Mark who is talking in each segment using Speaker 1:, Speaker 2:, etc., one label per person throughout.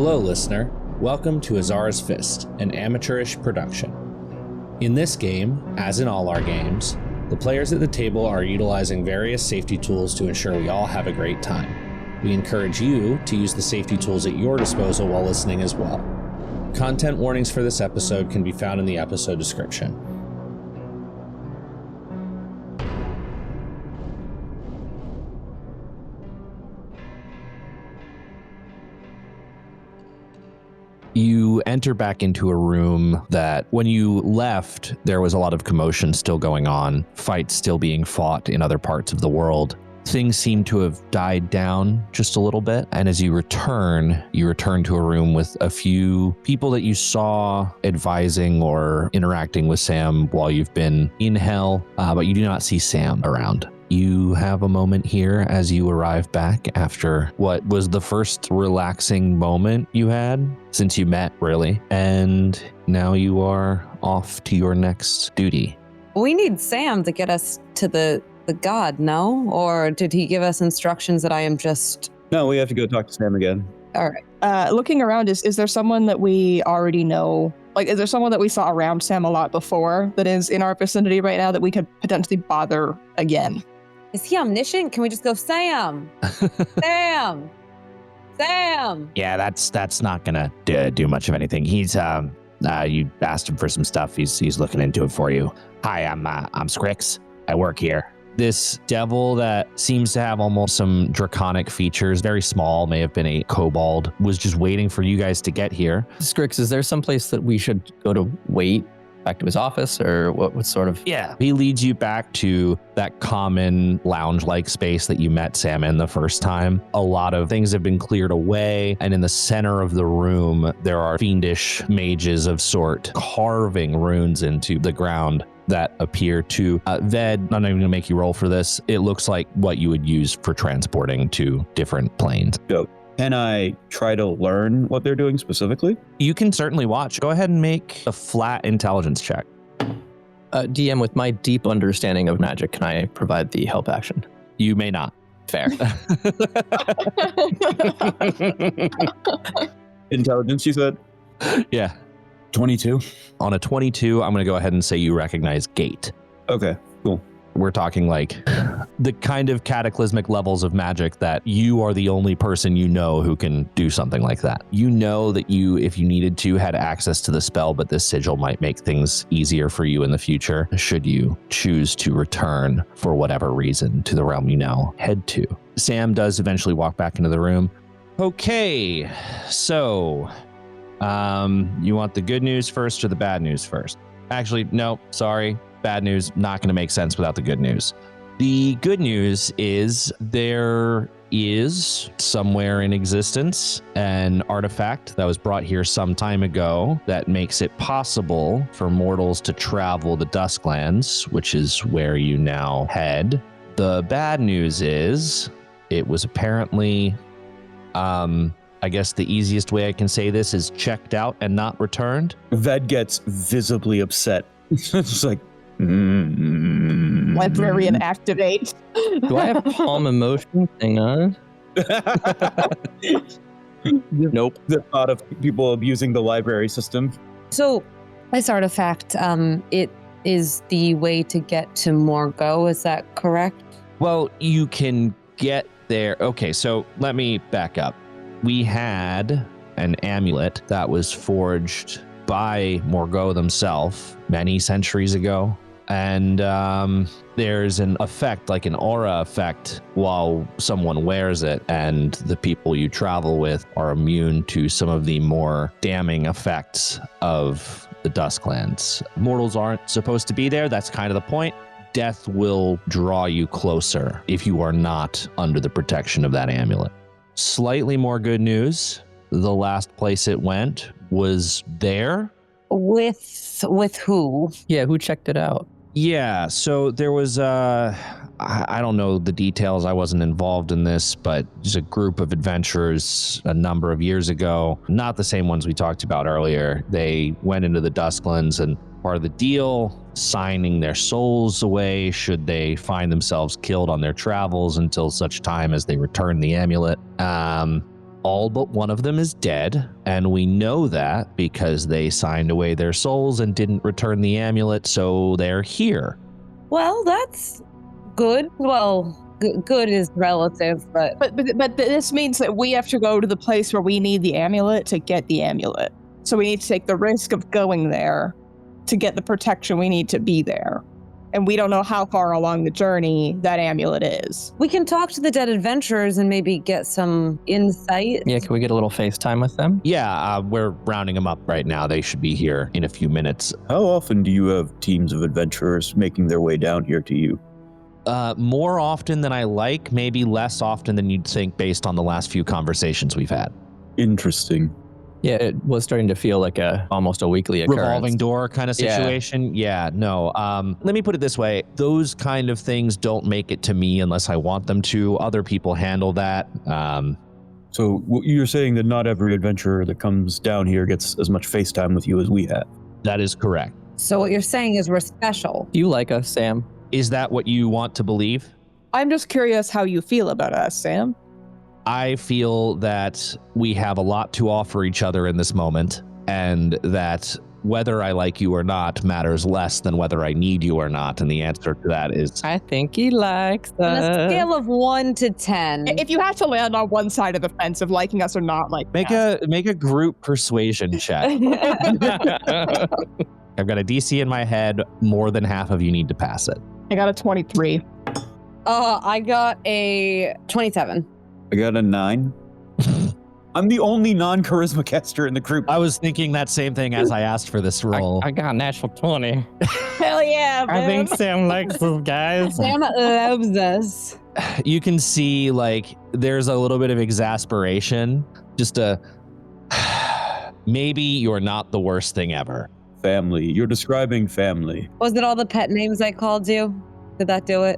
Speaker 1: Hello, listener. Welcome to Azara's Fist, an amateurish production. In this game, as in all our games, the players at the table are utilizing various safety tools to ensure we all have a great time. We encourage you to use the safety tools at your disposal while listening as well. Content warnings for this episode can be found in the episode description. You enter back into a room that when you left, there was a lot of commotion still going on, fights still being fought in other parts of the world. Things seem to have died down just a little bit. And as you return to a room with a few people that you saw advising or interacting with Sam while you've been in hell, but you do not see Sam around. You have a moment here as you arrive back after what was the first relaxing moment you had since you met, really. And now you are off to your next duty.
Speaker 2: We need Sam to get us to the god, no? Or did he give us instructions that I am just...
Speaker 3: No, we have to go talk to Sam again.
Speaker 2: All right.
Speaker 4: Looking around, is there someone that we already know? Like, is there someone that we saw around Sam a lot before that is in our vicinity right now that we could potentially bother again?
Speaker 2: Is he omniscient? Can we just go, Sam? Sam! Sam!
Speaker 5: Yeah, that's not gonna do much of anything. He's you asked him for some stuff. He's looking into it for you. Hi, I'm Scrix. I work here. This devil that seems to have almost some draconic features, very small, may have been a kobold, was just waiting for you guys to get here.
Speaker 6: Scrix, is there some place that we should go to wait? Back to his office, or what sort of...
Speaker 5: Yeah, he leads you back to that common lounge-like space that you met Sam in the first time. A lot of things have been cleared away, and in the center of the room, there are fiendish mages of sort carving runes into the ground that appear to... Ved, I'm not even gonna make you roll for this. It looks like what you would use for transporting to different planes.
Speaker 3: Dope. Can I try to learn what they're doing specifically?
Speaker 5: You can certainly watch. Go ahead and make a flat intelligence check.
Speaker 6: DM, with my deep understanding of magic, can I provide the help action?
Speaker 5: You may not.
Speaker 6: Fair.
Speaker 3: Intelligence, you said?
Speaker 5: Yeah.
Speaker 3: 22.
Speaker 5: On a 22, I'm going to go ahead and say you recognize gate.
Speaker 3: Okay, cool.
Speaker 5: We're talking like the kind of cataclysmic levels of magic that you are the only person you know who can do something like that. You know that you, if you needed to, had access to the spell, but this sigil might make things easier for you in the future should you choose to return for whatever reason to the realm you now head to. Sam does eventually walk back into the room. Okay, so you want the good news first or the bad news first? Actually, no, sorry. Bad news, not going to make sense without the good news. The good news is there is somewhere in existence an artifact that was brought here some time ago that makes it possible for mortals to travel the Dusklands, which is where you now head. The bad news is it was apparently, I guess the easiest way I can say this is checked out and not returned.
Speaker 3: Ved gets visibly upset. It's like,
Speaker 4: Librarian activate.
Speaker 6: Do I have palm emotion? Hang on. Nope.
Speaker 3: The thought of people abusing the library system.
Speaker 2: So, this artifact, it is the way to get to Morgeaux, is that correct?
Speaker 5: Well, you can get there. Okay, so let me back up. We had an amulet that was forged by Morgeaux themselves many centuries ago. And there's an effect, like an aura effect, while someone wears it, and the people you travel with are immune to some of the more damning effects of the Dusklands. Mortals aren't supposed to be there. That's kind of the point. Death will draw you closer if you are not under the protection of that amulet. Slightly more good news. The last place it went was there.
Speaker 2: With who?
Speaker 6: Yeah, who checked it out?
Speaker 5: Yeah, so there was, I don't know the details, I wasn't involved in this, but there's a group of adventurers a number of years ago, not the same ones we talked about earlier. They went into the Dusklands, and part of the deal, signing their souls away should they find themselves killed on their travels until such time as they return the amulet. All but one of them is dead, and we know that because they signed away their souls and didn't return the amulet, so they're here.
Speaker 2: Well, that's good. Well, good is relative, but
Speaker 4: But this means that we have to go to the place where we need the amulet to get the amulet. So we need to take the risk of going there to get the protection we need to be there. And we don't know how far along the journey that amulet is.
Speaker 2: we can talk to the dead adventurers and maybe get some insight.
Speaker 6: Yeah, can we get a little FaceTime with them?
Speaker 5: Yeah, we're rounding them up right now. They should be here in a few minutes.
Speaker 3: How often do you have teams of adventurers making their way down here to you?
Speaker 5: More often than I like, maybe less often than you'd think based on the last few conversations we've had.
Speaker 3: Interesting.
Speaker 6: Yeah, it was starting to feel like almost a weekly occurrence.
Speaker 5: Revolving door kind of situation. Yeah, no. Let me put it this way. Those kind of things don't make it to me unless I want them to. Other people handle that.
Speaker 3: So you're saying that not every adventurer that comes down here gets as much FaceTime with you as we have?
Speaker 5: That is correct.
Speaker 2: So what you're saying is we're special.
Speaker 6: Do you like us, Sam?
Speaker 5: Is that what you want to believe?
Speaker 4: I'm just curious how you feel about us, Sam.
Speaker 5: I feel that we have a lot to offer each other in this moment, and that whether I like you or not matters less than whether I need you or not. And the answer to that is
Speaker 6: I think he likes
Speaker 2: On a
Speaker 6: us.
Speaker 2: scale of 1 to 10.
Speaker 4: If you have to land on one side of the fence of liking us or not liking us.
Speaker 5: make a group persuasion check. I've got a DC in my head. More than half of you need to pass it.
Speaker 4: I got a 23.
Speaker 2: I got a 27.
Speaker 3: I got a 9. I'm the only non-charisma caster in the group.
Speaker 5: I was thinking that same thing as I asked for this roll.
Speaker 6: I got a natural 20.
Speaker 2: Hell yeah,
Speaker 6: I think Sam likes us, guys.
Speaker 2: Sam loves us.
Speaker 5: You can see like there's a little bit of exasperation. Just maybe you're not the worst thing ever.
Speaker 3: Family. You're describing family.
Speaker 2: Was it all the pet names I called you? Did that do it?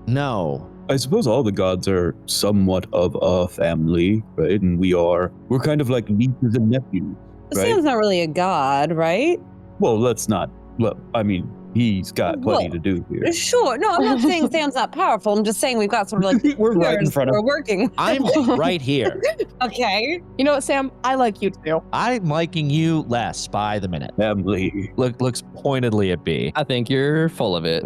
Speaker 5: No.
Speaker 3: I suppose all the gods are somewhat of a family, right? And we're kind of like nieces and nephews, right?
Speaker 2: Sam's not really a god, right?
Speaker 3: Well, let's not. Well, I mean, he's got plenty
Speaker 2: Well,
Speaker 3: to do here.
Speaker 2: Sure. No, I'm not saying Sam's not powerful. I'm just saying we've got sort of like
Speaker 3: We're right in front of
Speaker 2: we're working.
Speaker 5: I'm right here.
Speaker 2: Okay.
Speaker 4: You know what, Sam? I like you too.
Speaker 5: I'm liking you less by the minute.
Speaker 3: family.
Speaker 5: Looks pointedly at B.
Speaker 6: I think you're full of it.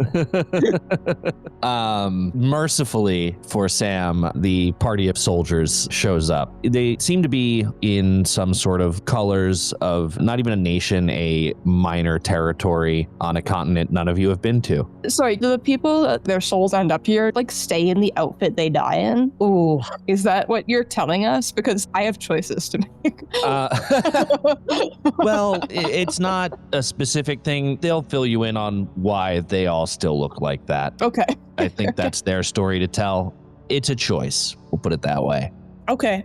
Speaker 5: Mercifully for Sam, the party of soldiers shows up. They seem to be in some sort of colors of not even a nation, a minor territory on a continent none of you have been to.
Speaker 4: Sorry, do the people that their souls end up here like stay in the outfit they die in?
Speaker 2: Ooh.
Speaker 4: Is that what you're telling us? Because I have choices to make.
Speaker 5: Well, it's not a specific thing. They'll fill you in on why they all still look like that.
Speaker 4: Okay.
Speaker 5: I think that's their story to tell. It's a choice. We'll put it that way.
Speaker 4: Okay.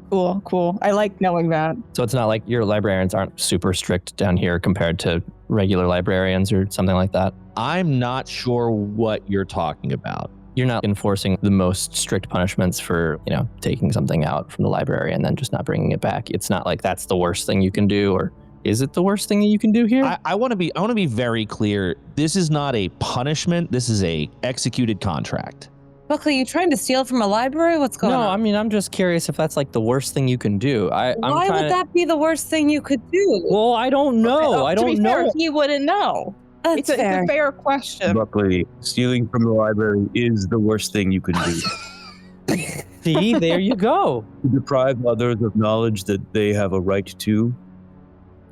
Speaker 4: Cool. I like knowing that.
Speaker 6: So it's not like your librarians aren't super strict down here compared to regular librarians or something like that.
Speaker 5: I'm not sure what you're talking about.
Speaker 6: You're not enforcing the most strict punishments for, taking something out from the library and then just not bringing it back. It's not like that's the worst thing you can do, or is it the worst thing that you can do here?
Speaker 5: I want to be very clear. This is not a punishment. This is a executed contract.
Speaker 2: Buckley, you trying to steal from a library? What's going on?
Speaker 6: I mean, I'm just curious if that's like the worst thing you can do.
Speaker 2: Why would that be the worst thing you could do?
Speaker 6: Well, I don't know. I don't know.
Speaker 4: Fair, he wouldn't know.
Speaker 2: That's
Speaker 4: It's a fair question.
Speaker 3: Buckley, stealing from the library is the worst thing you can do.
Speaker 6: See, there you go.
Speaker 3: To deprive others of knowledge that they have a right to,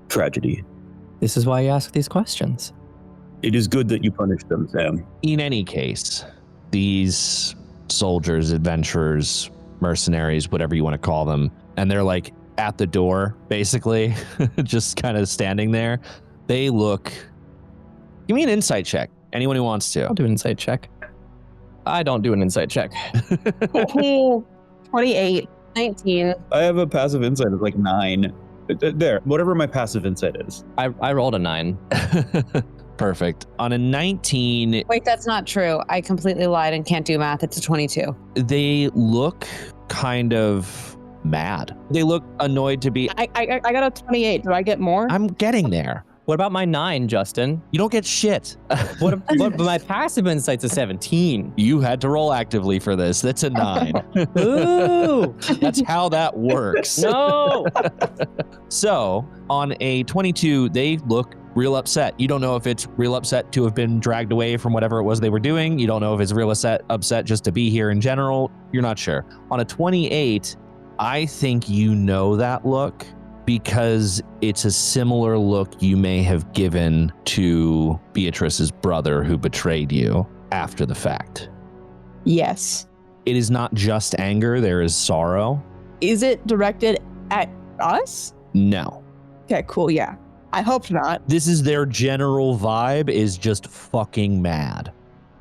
Speaker 3: tragedy.
Speaker 6: This is why you ask these questions.
Speaker 3: It is good that you punish them, Sam.
Speaker 5: In any case, these soldiers, adventurers, mercenaries, whatever you want to call them, and they're like at the door, basically, just kind of standing there. They look... Give me an insight check. Anyone who wants to.
Speaker 6: I'll do an insight check. I don't do an insight check.
Speaker 4: 28.
Speaker 2: 19.
Speaker 3: I have a passive insight of like 9. There, whatever my passive insight is.
Speaker 6: I rolled a 9.
Speaker 5: Perfect. On a 19,
Speaker 2: Wait, that's not true. I completely lied and can't do math. It's a 22.
Speaker 5: they look kind of mad. They look annoyed to be...
Speaker 4: I got a 28. Did I get more?
Speaker 5: I'm getting there.
Speaker 6: What about my 9, Justin?
Speaker 5: You don't get shit.
Speaker 6: What my passive insight's a 17.
Speaker 5: You had to roll actively for this. That's a 9.
Speaker 6: Ooh.
Speaker 5: That's how that works.
Speaker 6: No.
Speaker 5: So on a 22, they look real upset. You don't know if it's real upset to have been dragged away from whatever it was they were doing. You don't know if it's real upset just to be here in general. You're not sure. On a 28, I think you know that look because it's a similar look you may have given to Beatrice's brother who betrayed you after the fact.
Speaker 4: Yes.
Speaker 5: It is not just anger, there is sorrow.
Speaker 4: Is it directed at us?
Speaker 5: No.
Speaker 4: Okay, cool, yeah. I hope not.
Speaker 5: This is their general vibe is just fucking mad.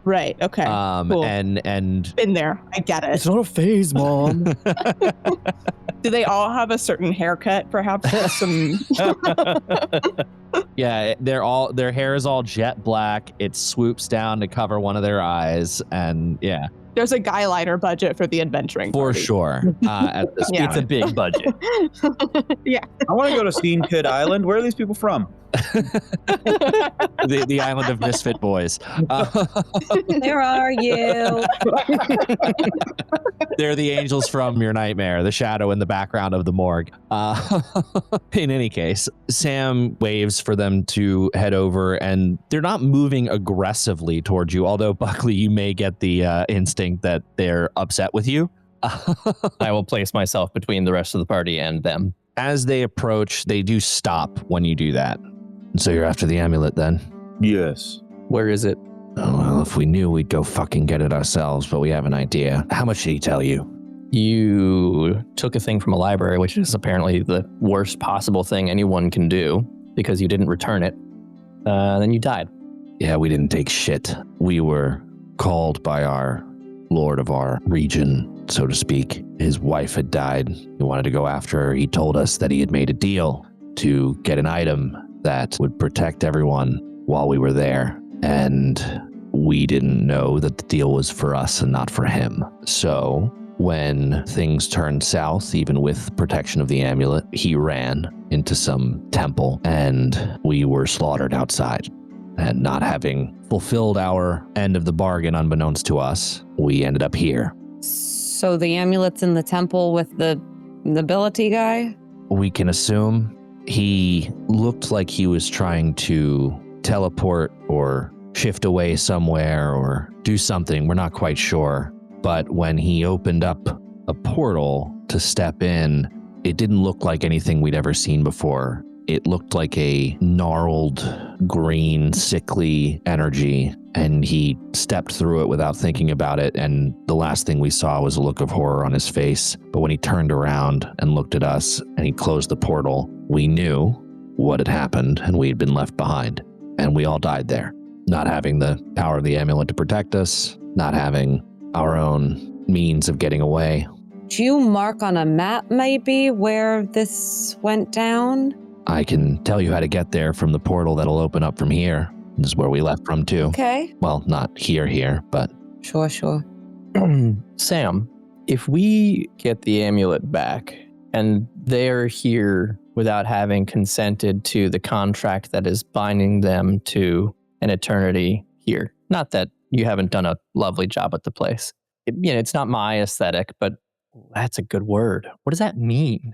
Speaker 4: Right, okay. Cool.
Speaker 5: And
Speaker 4: Been there. I get it.
Speaker 6: It's not a phase, Mom.
Speaker 4: Do they all have a certain haircut, perhaps? Some
Speaker 5: yeah, their hair is all jet black. It swoops down to cover one of their eyes, and yeah.
Speaker 4: There's a guy liner budget for the adventuring
Speaker 5: For
Speaker 4: party.
Speaker 5: sure. At this
Speaker 4: Yeah.
Speaker 6: It's a big budget.
Speaker 4: Yeah.
Speaker 3: I want to go to Steam Kid Island. Where are these people from?
Speaker 5: the island of misfit boys.
Speaker 2: Where are you?
Speaker 5: They're the angels from your nightmare, the shadow in the background of the morgue. In any case, Sam waves for them to head over, and they're not moving aggressively towards you, although, Buckley, you may get the instinct that they're upset with you.
Speaker 6: I will place myself between the rest of the party and them.
Speaker 5: As they approach, they do stop when you do that. So you're after the amulet then?
Speaker 3: Yes.
Speaker 6: Where is it?
Speaker 5: Oh, well, if we knew, we'd go fucking get it ourselves, but we have an idea. How much did he tell you?
Speaker 6: You took a thing from a library, which is apparently the worst possible thing anyone can do because you didn't return it. Then you died.
Speaker 5: Yeah, we didn't take shit. We were called by our lord of our region, so to speak. His wife had died. He wanted to go after her. He told us that he had made a deal to get an item that would protect everyone while we were there. And we didn't know that the deal was for us and not for him. So when things turned south, even with protection of the amulet, he ran into some temple and we were slaughtered outside. And not having fulfilled our end of the bargain unbeknownst to us, we ended up here.
Speaker 2: So the amulet's in the temple with the nobility guy?
Speaker 5: We can assume he looked like he was trying to teleport or shift away somewhere or do something. We're not quite sure. But when he opened up a portal to step in, it didn't look like anything we'd ever seen before. It looked like a gnarled, green, sickly energy, and he stepped through it without thinking about it, and the last thing we saw was a look of horror on his face. But when he turned around and looked at us, and he closed the portal, we knew what had happened, and we had been left behind. And we all died there, not having the power of the amulet to protect us, not having our own means of getting away.
Speaker 2: Do you mark on a map, maybe, where this went down?
Speaker 5: I can tell you how to get there from the portal that'll open up from here. This is where we left from, too.
Speaker 2: Okay.
Speaker 5: Well, not here, but...
Speaker 2: Sure.
Speaker 6: Sam, if we get the amulet back and they're here without having consented to the contract that is binding them to an eternity here, not that you haven't done a lovely job at the place. It's not my aesthetic, but that's a good word. What does that mean?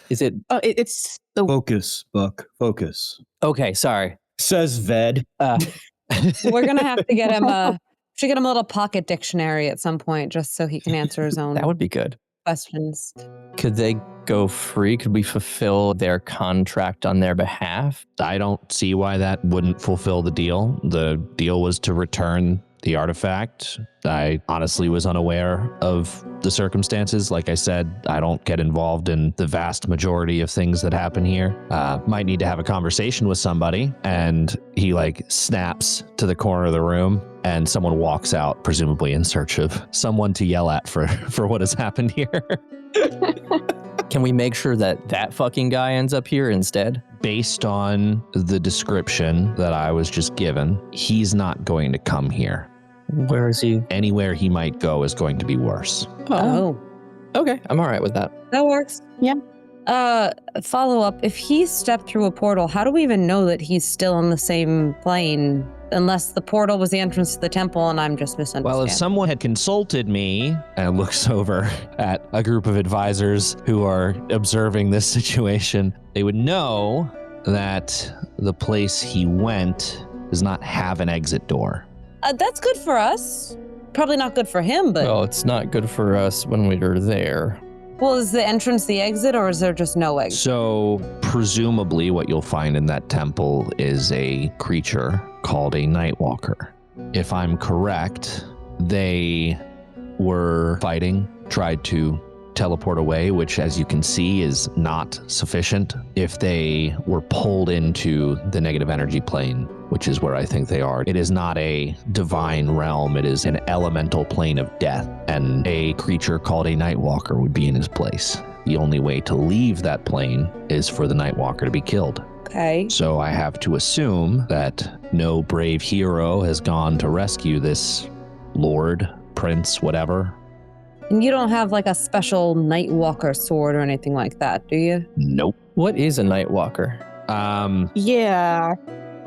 Speaker 6: Is it?
Speaker 4: It's the
Speaker 3: Focus, Buck. Focus.
Speaker 6: Okay, sorry.
Speaker 3: Says Ved.
Speaker 2: We're gonna have to get him a little pocket dictionary at some point, just so he can answer his own
Speaker 6: That would be good.
Speaker 2: questions.
Speaker 6: Could they go free? Could we fulfill their contract on their behalf?
Speaker 5: I don't see why that wouldn't fulfill the deal. The deal was to return the artifact. I honestly was unaware of the circumstances. Like I said, I don't get involved in the vast majority of things that happen here. Might need to have a conversation with somebody. And he snaps to the corner of the room and someone walks out, presumably in search of someone to yell at for what has happened here.
Speaker 6: Can we make sure that fucking guy ends up here instead?
Speaker 5: Based on the description that I was just given, he's not going to come here.
Speaker 6: Where is he?
Speaker 5: Anywhere he might go is going to be worse.
Speaker 2: Oh,
Speaker 6: Okay. I'm all right with that.
Speaker 2: that works.
Speaker 4: Yeah.
Speaker 2: Follow up. If he stepped through a portal, how do we even know that he's still on the same plane? Unless the portal was the entrance to the temple and I'm just misunderstanding.
Speaker 5: Well, if someone had consulted me, and looks over at a group of advisors who are observing this situation, they would know that the place he went does not have an exit door.
Speaker 2: That's good for us. Probably not good for him, but...
Speaker 6: Well, it's not good for us when we were there.
Speaker 2: Well, is the entrance the exit, or is there just no exit?
Speaker 5: So, presumably what you'll find in that temple is a creature called a Nightwalker. If I'm correct, they were fighting, tried to teleport away, which, as you can see, is not sufficient. If they were pulled into the negative energy plane, which is where I think they are, it is not a divine realm, it is an elemental plane of death, and a creature called a Nightwalker would be in his place. The only way to leave that plane is for the Nightwalker to be killed.
Speaker 2: Okay.
Speaker 5: So I have to assume that no brave hero has gone to rescue this lord, prince, whatever.
Speaker 2: And you don't have like a special Nightwalker sword or anything like that, do you?
Speaker 5: Nope.
Speaker 6: What is a Nightwalker?
Speaker 4: Yeah,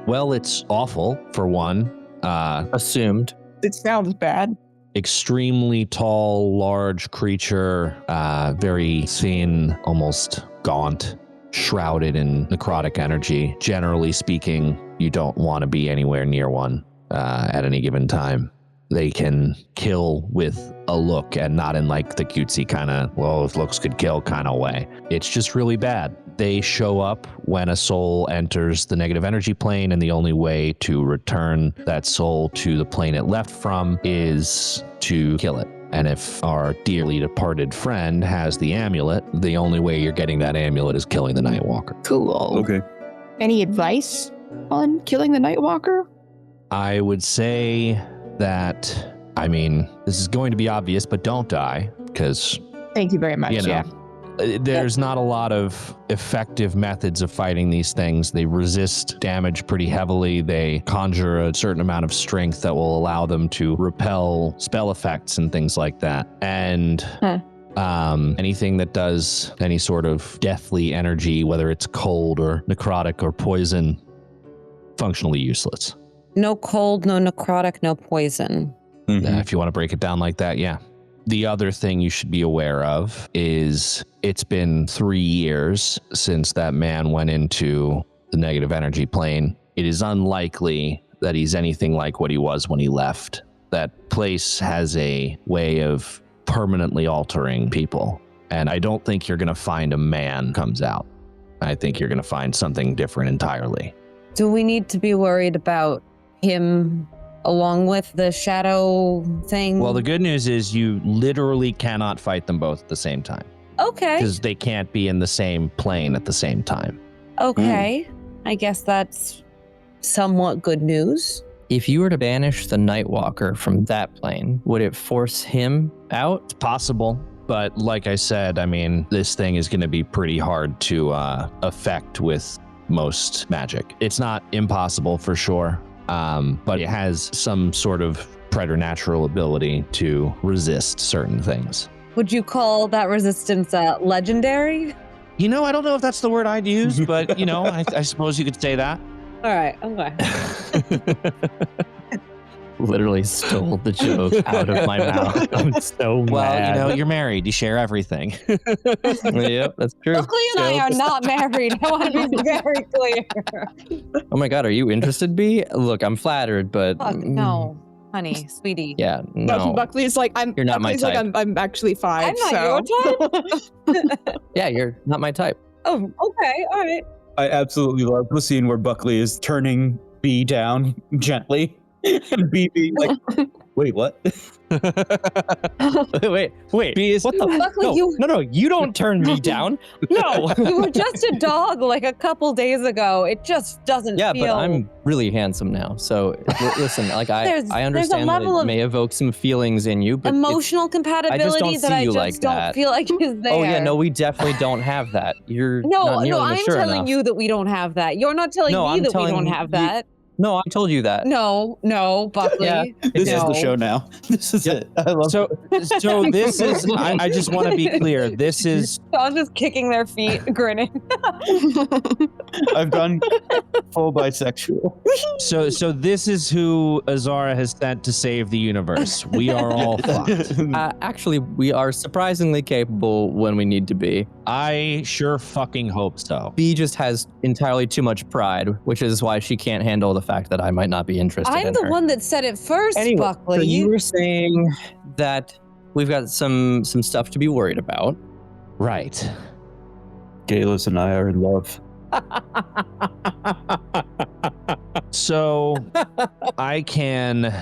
Speaker 5: Well, it's awful, for one.
Speaker 6: Assumed.
Speaker 4: it sounds bad.
Speaker 5: Extremely tall, large creature, very thin, almost gaunt, shrouded in necrotic energy. Generally speaking, you don't want to be anywhere near one at any given time. They can kill with a look, and not in like the cutesy kind of, well, if looks could kill kind of way. It's just really bad. They show up when a soul enters the negative energy plane, and the only way to return that soul to the plane it left from is to kill it. And if our dearly departed friend has the amulet, the only way you're getting that amulet is killing the Nightwalker.
Speaker 2: Cool.
Speaker 3: Okay.
Speaker 4: Any advice on killing the Nightwalker?
Speaker 5: I would say that, I mean, this is going to be obvious, but don't die, because,
Speaker 4: Thank you very much.
Speaker 5: you know,
Speaker 4: Yeah.
Speaker 5: there's not a lot of effective methods of fighting these things. They resist damage pretty heavily. They conjure a certain amount of strength that will allow them to repel spell effects and things like that. And anything that does any sort of deathly energy, whether it's cold or necrotic or poison, functionally useless.
Speaker 2: No cold, no necrotic, no poison.
Speaker 3: Mhm.
Speaker 5: If you want to break it down like that, yeah. The other thing you should be aware of is it's been 3 years since that man went into the negative energy plane. It is unlikely that he's anything like what he was when he left. That place has a way of permanently altering people. And I don't think you're going to find a man comes out. I think you're going to find something different entirely.
Speaker 2: Do we need to be worried about him along with the shadow thing?
Speaker 5: Well, the good news is you literally cannot fight them both at the same time.
Speaker 2: Okay.
Speaker 5: Because they can't be in the same plane at the same time.
Speaker 2: Okay. I guess that's somewhat good news.
Speaker 6: If you were to banish the Nightwalker from that plane, would it force him out?
Speaker 5: It's possible, but like I said, I mean, this thing is going to be pretty hard to affect with most magic. It's not impossible for sure, but it has some sort of preternatural ability to resist certain things.
Speaker 2: Would you call that resistance legendary?
Speaker 5: You know, I don't know if that's the word I'd use, but, you know, I suppose you could say that.
Speaker 2: All right. Okay.
Speaker 6: Literally stole the joke out of my mouth. I'm so
Speaker 5: Well,
Speaker 6: mad.
Speaker 5: you know, you're married. You share everything.
Speaker 6: Yep, that's true.
Speaker 2: Buckley and I are not married. I want to be very clear.
Speaker 6: Oh my God, are you interested, B? Look, I'm flattered, but
Speaker 2: Fuck, no, honey, sweetie.
Speaker 6: Yeah, no.
Speaker 4: Buckley's like,
Speaker 6: You're not my
Speaker 4: Buckley's like,
Speaker 6: type.
Speaker 4: I'm actually 5.
Speaker 2: I'm not your type.
Speaker 6: Yeah, you're not my type.
Speaker 2: Oh, okay. All right.
Speaker 3: I absolutely love the scene where Buckley is turning B down gently. And B being like, wait, what?
Speaker 6: wait. B is, what the?
Speaker 2: Buckley,
Speaker 6: No, you don't turn me down. No.
Speaker 2: You were just a dog like a couple days ago. It just doesn't
Speaker 6: Yeah,
Speaker 2: feel...
Speaker 6: but I'm really handsome now. So listen, like I understand that
Speaker 2: level
Speaker 6: it
Speaker 2: of
Speaker 6: may evoke some feelings in you, but
Speaker 2: emotional compatibility
Speaker 6: don't
Speaker 2: that
Speaker 6: see
Speaker 2: I
Speaker 6: you
Speaker 2: just
Speaker 6: like
Speaker 2: don't
Speaker 6: that.
Speaker 2: feel like is there.
Speaker 6: Oh yeah, no, we definitely don't have that. You're
Speaker 2: No,
Speaker 6: not nearly
Speaker 2: I'm
Speaker 6: mature
Speaker 2: telling
Speaker 6: enough.
Speaker 2: you that we don't have that. You're not telling me
Speaker 6: I'm
Speaker 2: that we
Speaker 6: telling
Speaker 2: don't
Speaker 6: you-
Speaker 2: have that.
Speaker 6: No, I told you that.
Speaker 2: No, Buckley.
Speaker 6: Yeah.
Speaker 3: This is the
Speaker 2: No.
Speaker 3: show now. This is it. I love
Speaker 5: So this is, I just want to be clear. This is,
Speaker 2: Shawn's just kicking their feet, grinning.
Speaker 3: I've gone full bisexual.
Speaker 5: so this is who Azara has sent to save the universe. We are all fucked.
Speaker 6: Actually, we are surprisingly capable when we need to be.
Speaker 5: I sure fucking hope so.
Speaker 6: B just has entirely too much pride, which is why she can't handle the fact that I might not be interested in
Speaker 2: I'm the
Speaker 6: her.
Speaker 2: one that said it first,
Speaker 6: Anyway,
Speaker 2: Buckley.
Speaker 6: so you were saying that we've got some stuff to be worried about.
Speaker 5: Right.
Speaker 3: Kaelis and I are in love.
Speaker 5: So I can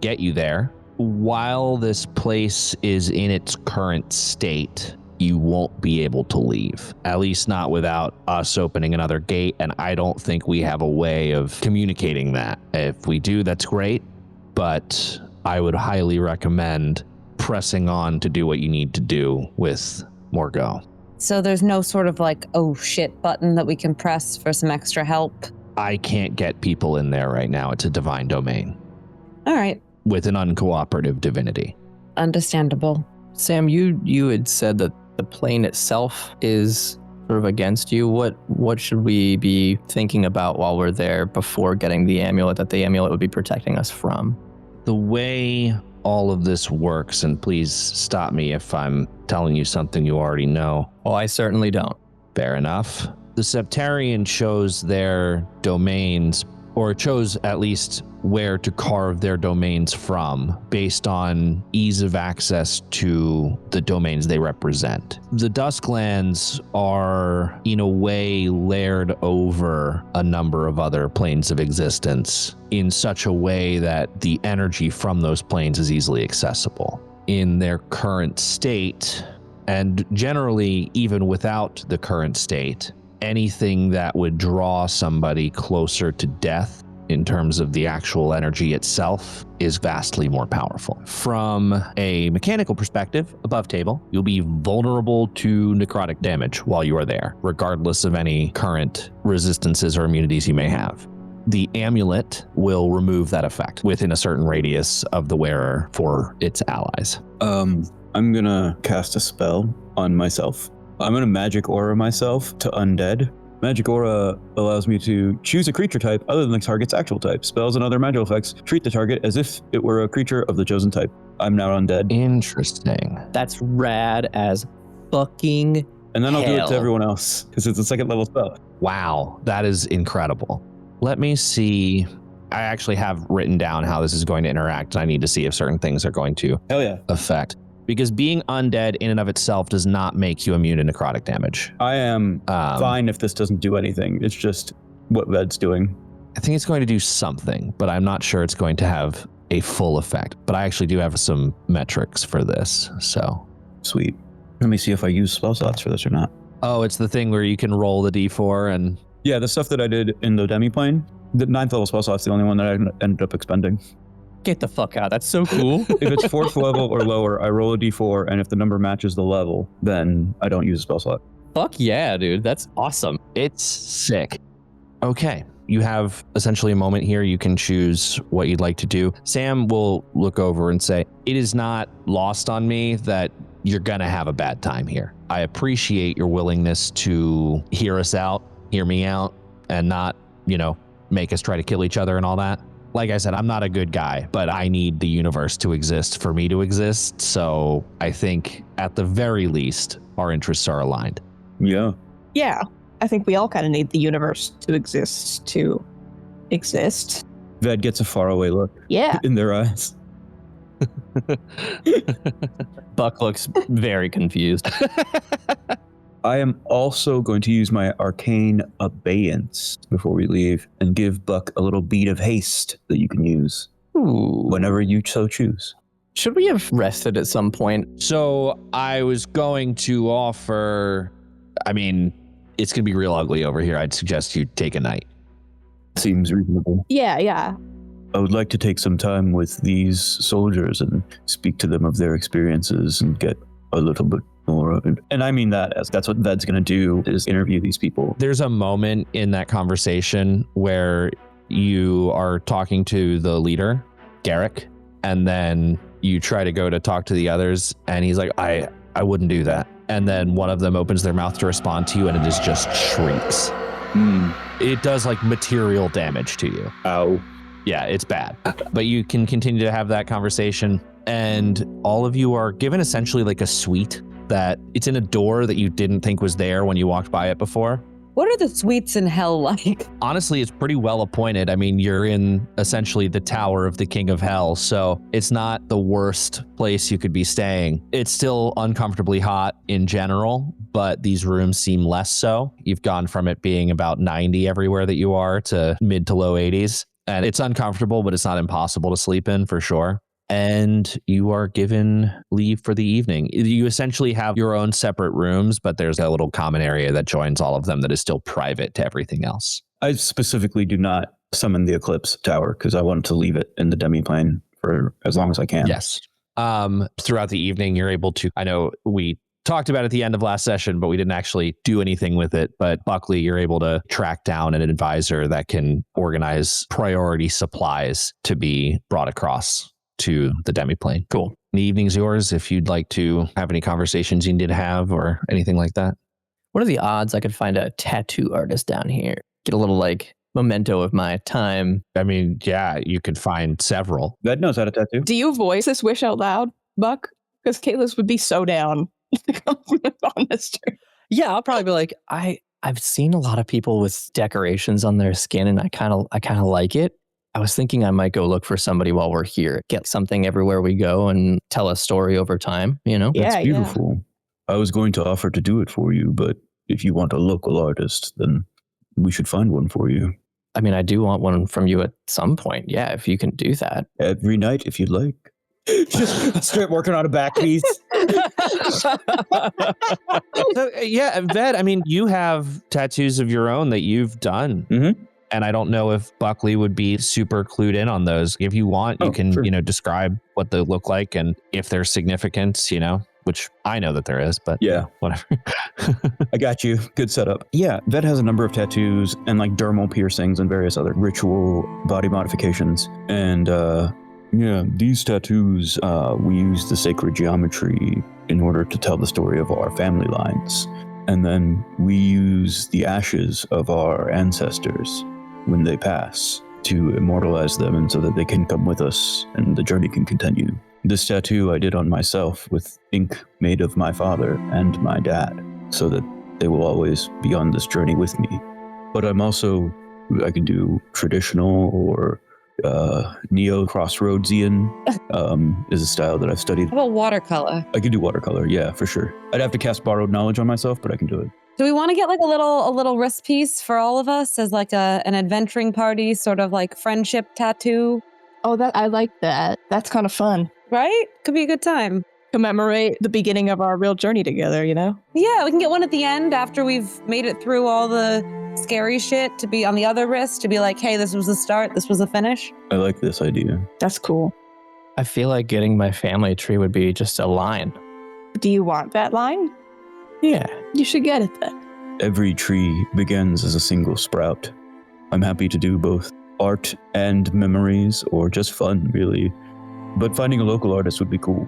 Speaker 5: get you there. While this place is in its current state, you won't be able to leave, at least not without us opening another gate, and I don't think we have a way of communicating that. If we do, that's great, but I would highly recommend pressing on to do what you need to do with Morgeaux.
Speaker 2: So there's no sort of like, oh shit button that we can press for some extra help?
Speaker 5: I can't get people in there right now. It's a divine domain
Speaker 2: All right,
Speaker 5: with an uncooperative divinity.
Speaker 2: understandable.
Speaker 6: Sam, you had said that the plane itself is sort of against you. What should we be thinking about while we're there before getting the amulet that the amulet would be protecting us from?
Speaker 5: The way all of this works, and please stop me if I'm telling you something you already know.
Speaker 6: Well, I certainly don't.
Speaker 5: Fair enough. The Septarian chose their domains, or chose at least where to carve their domains from, based on ease of access to the domains they represent. The Dusklands are, in a way, layered over a number of other planes of existence in such a way that the energy from those planes is easily accessible. In their current state, and generally even without the current state, anything that would draw somebody closer to death in terms of the actual energy itself is vastly more powerful. From a mechanical perspective, above table, you'll be vulnerable to necrotic damage while you are there, regardless of any current resistances or immunities you may have. The amulet will remove that effect within a certain radius of the wearer for its allies.
Speaker 3: I'm gonna cast a spell on myself. I'm gonna magic aura myself to undead. Magic aura allows me to choose a creature type other than the target's actual type. Spells and other magical effects treat the target as if it were a creature of the chosen type. I'm now undead.
Speaker 5: Interesting.
Speaker 6: That's rad as fucking
Speaker 3: And then I'll do it
Speaker 6: hell.
Speaker 3: to everyone else because it's a second level spell.
Speaker 5: Wow, that is incredible. Let me see. I actually have written down how this is going to interact, and I need to see if certain things are going to
Speaker 3: Hell yeah.
Speaker 5: affect. Because being undead in and of itself does not make you immune to necrotic damage.
Speaker 3: I am fine if this doesn't do anything. It's just what Ved's doing.
Speaker 5: I think it's going to do something, but I'm not sure it's going to have a full effect. But I actually do have some metrics for this, so.
Speaker 3: Sweet. Let me see if I use spell slots for this or not.
Speaker 5: Oh, it's the thing where you can roll the d4 and...
Speaker 3: Yeah, the stuff that I did in the demi-plane, the 9th level spell slot's the only one that I ended up expending.
Speaker 6: Get the fuck out. That's so cool.
Speaker 3: If it's 4th level or lower, I roll a d4, and if the number matches the level, then I don't use a spell slot.
Speaker 6: Fuck yeah, dude. That's awesome.
Speaker 5: It's sick. Okay, you have essentially a moment here. You can choose what you'd like to do. Sam will look over and say, it is not lost on me that you're gonna have a bad time here. I appreciate your willingness to hear us out, hear me out, and not, make us try to kill each other and all that. Like I said, I'm not a good guy, but I need the universe to exist for me to exist. So I think at the very least, our interests are aligned.
Speaker 3: Yeah.
Speaker 4: Yeah, I think we all kind of need the universe to exist to exist.
Speaker 3: Ved gets a faraway look
Speaker 4: Yeah.
Speaker 3: in their eyes.
Speaker 6: Buck looks very confused.
Speaker 3: I am also going to use my arcane abeyance before we leave and give Buck a little bead of haste that you can use
Speaker 6: Ooh.
Speaker 3: whenever you so choose.
Speaker 6: Should we have rested at some point?
Speaker 5: So I was going to offer, it's going to be real ugly over here. I'd suggest you take a night.
Speaker 3: Seems reasonable.
Speaker 4: Yeah.
Speaker 3: I would like to take some time with these soldiers and speak to them of their experiences and get a little bit more of it. And I mean that as that's what Ved's going to do, is interview these people.
Speaker 5: There's a moment in that conversation where You are talking to the leader, Garrick, and then you try to go to talk to the others, and he's like, I wouldn't do that. And then one of them opens their mouth to respond to you, and it is just shrieks. It does like material damage to you.
Speaker 3: Ow.
Speaker 5: Yeah, it's bad. But you can continue to have that conversation, and all of you are given essentially like a suite that it's in a door that you didn't think was there when you walked by it before.
Speaker 2: What are the suites in hell like?
Speaker 5: Honestly, it's pretty well appointed. I mean, you're in essentially the tower of the King of Hell, so it's not the worst place you could be staying. It's still uncomfortably hot in general, but these rooms seem less so. You've gone from it being about 90 everywhere that you are to mid to low 80s. And it's uncomfortable, but it's not impossible to sleep in for sure. And you are given leave for the evening. You essentially have your own separate rooms, but there's a little common area that joins all of them that is still private to everything else.
Speaker 3: I specifically do not summon the Eclipse Tower because I want to leave it in the demiplane for as long as I can.
Speaker 5: Yes. Throughout the evening, you're able to, I know we talked about it at the end of last session, but we didn't actually do anything with it. But Buckley, you're able to track down an advisor that can organize priority supplies to be brought across to the demiplane. Cool. The evening's yours if you'd like to have any conversations you need to have or anything like that.
Speaker 6: What are the odds I could find a tattoo artist down here? Get a little like memento of my time.
Speaker 5: I mean, yeah, you could find several.
Speaker 3: Ved knows how to tattoo.
Speaker 4: Do you voice this wish out loud, Buck? Because Kaelis would be so down on this trip.
Speaker 6: Yeah, I'll probably be like, I've seen a lot of people with decorations on their skin, and I kind of like it. I was thinking I might go look for somebody while we're here, get something everywhere we go, and tell a story over time. You know,
Speaker 3: That's beautiful. I was going to offer to do it for you, but if you want a local artist, then we should find one for you.
Speaker 6: I mean, I do want one from you at some point. Yeah, if you can do that.
Speaker 3: Every night, if you'd like. Just straight working on a back piece.
Speaker 5: So, yeah, Ved, I mean, you have tattoos of your own that you've done.
Speaker 3: Mm-hmm.
Speaker 5: And I don't know if Buckley would be super clued in on those. If you want, you can,
Speaker 3: sure.
Speaker 5: Describe what they look like and if there's significance, which I know that there is, but
Speaker 3: yeah,
Speaker 5: whatever.
Speaker 3: I got you. Good setup. Yeah, Ved has a number of tattoos and like dermal piercings and various other ritual body modifications. And these tattoos, we use the sacred geometry in order to tell the story of our family lines. And then we use the ashes of our ancestors when they pass to immortalize them and so that they can come with us and the journey can continue. This tattoo I did on myself with ink made of my father and my dad so that they will always be on this journey with me. But I can do traditional or neo-crossroadsian is a style that I've studied.
Speaker 2: How about watercolor?
Speaker 3: I can do watercolor, yeah, for sure. I'd have to cast borrowed knowledge on myself, but I can do it.
Speaker 2: Do we want to get like a little wrist piece for all of us as like an adventuring party, sort of like friendship tattoo?
Speaker 4: Oh, I like that. That's kind of fun.
Speaker 2: Right? Could be a good time.
Speaker 4: Commemorate the beginning of our real journey together,
Speaker 2: Yeah, we can get one at the end after we've made it through all the scary shit to be on the other wrist, to be like, hey, this was the start, this was the finish.
Speaker 3: I like this idea.
Speaker 4: That's cool.
Speaker 6: I feel like getting my family tree would be just a line.
Speaker 4: Do you want that line?
Speaker 6: Yeah.
Speaker 4: You should get it then.
Speaker 3: Every tree begins as a single sprout. I'm happy to do both art and memories, or just fun, really. But finding a local artist would be cool,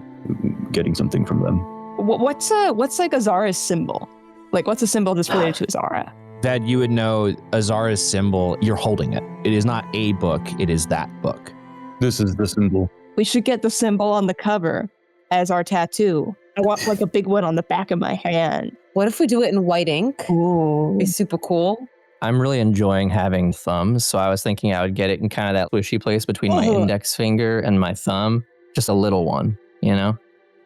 Speaker 3: getting something from them.
Speaker 4: What's like Azara's symbol? Like, what's a symbol that's related to Azara?
Speaker 5: That you would know Azara's symbol, you're holding it. It is not a book, it is that book.
Speaker 3: This is the symbol.
Speaker 4: We should get the symbol on the cover as our tattoo. I want like a big one on the back of my hand.
Speaker 2: What if we do it in white ink?
Speaker 4: Ooh.
Speaker 2: Be super cool.
Speaker 6: I'm really enjoying having thumbs, so I was thinking I would get it in kind of that squishy place between my index finger and my thumb. Just a little one,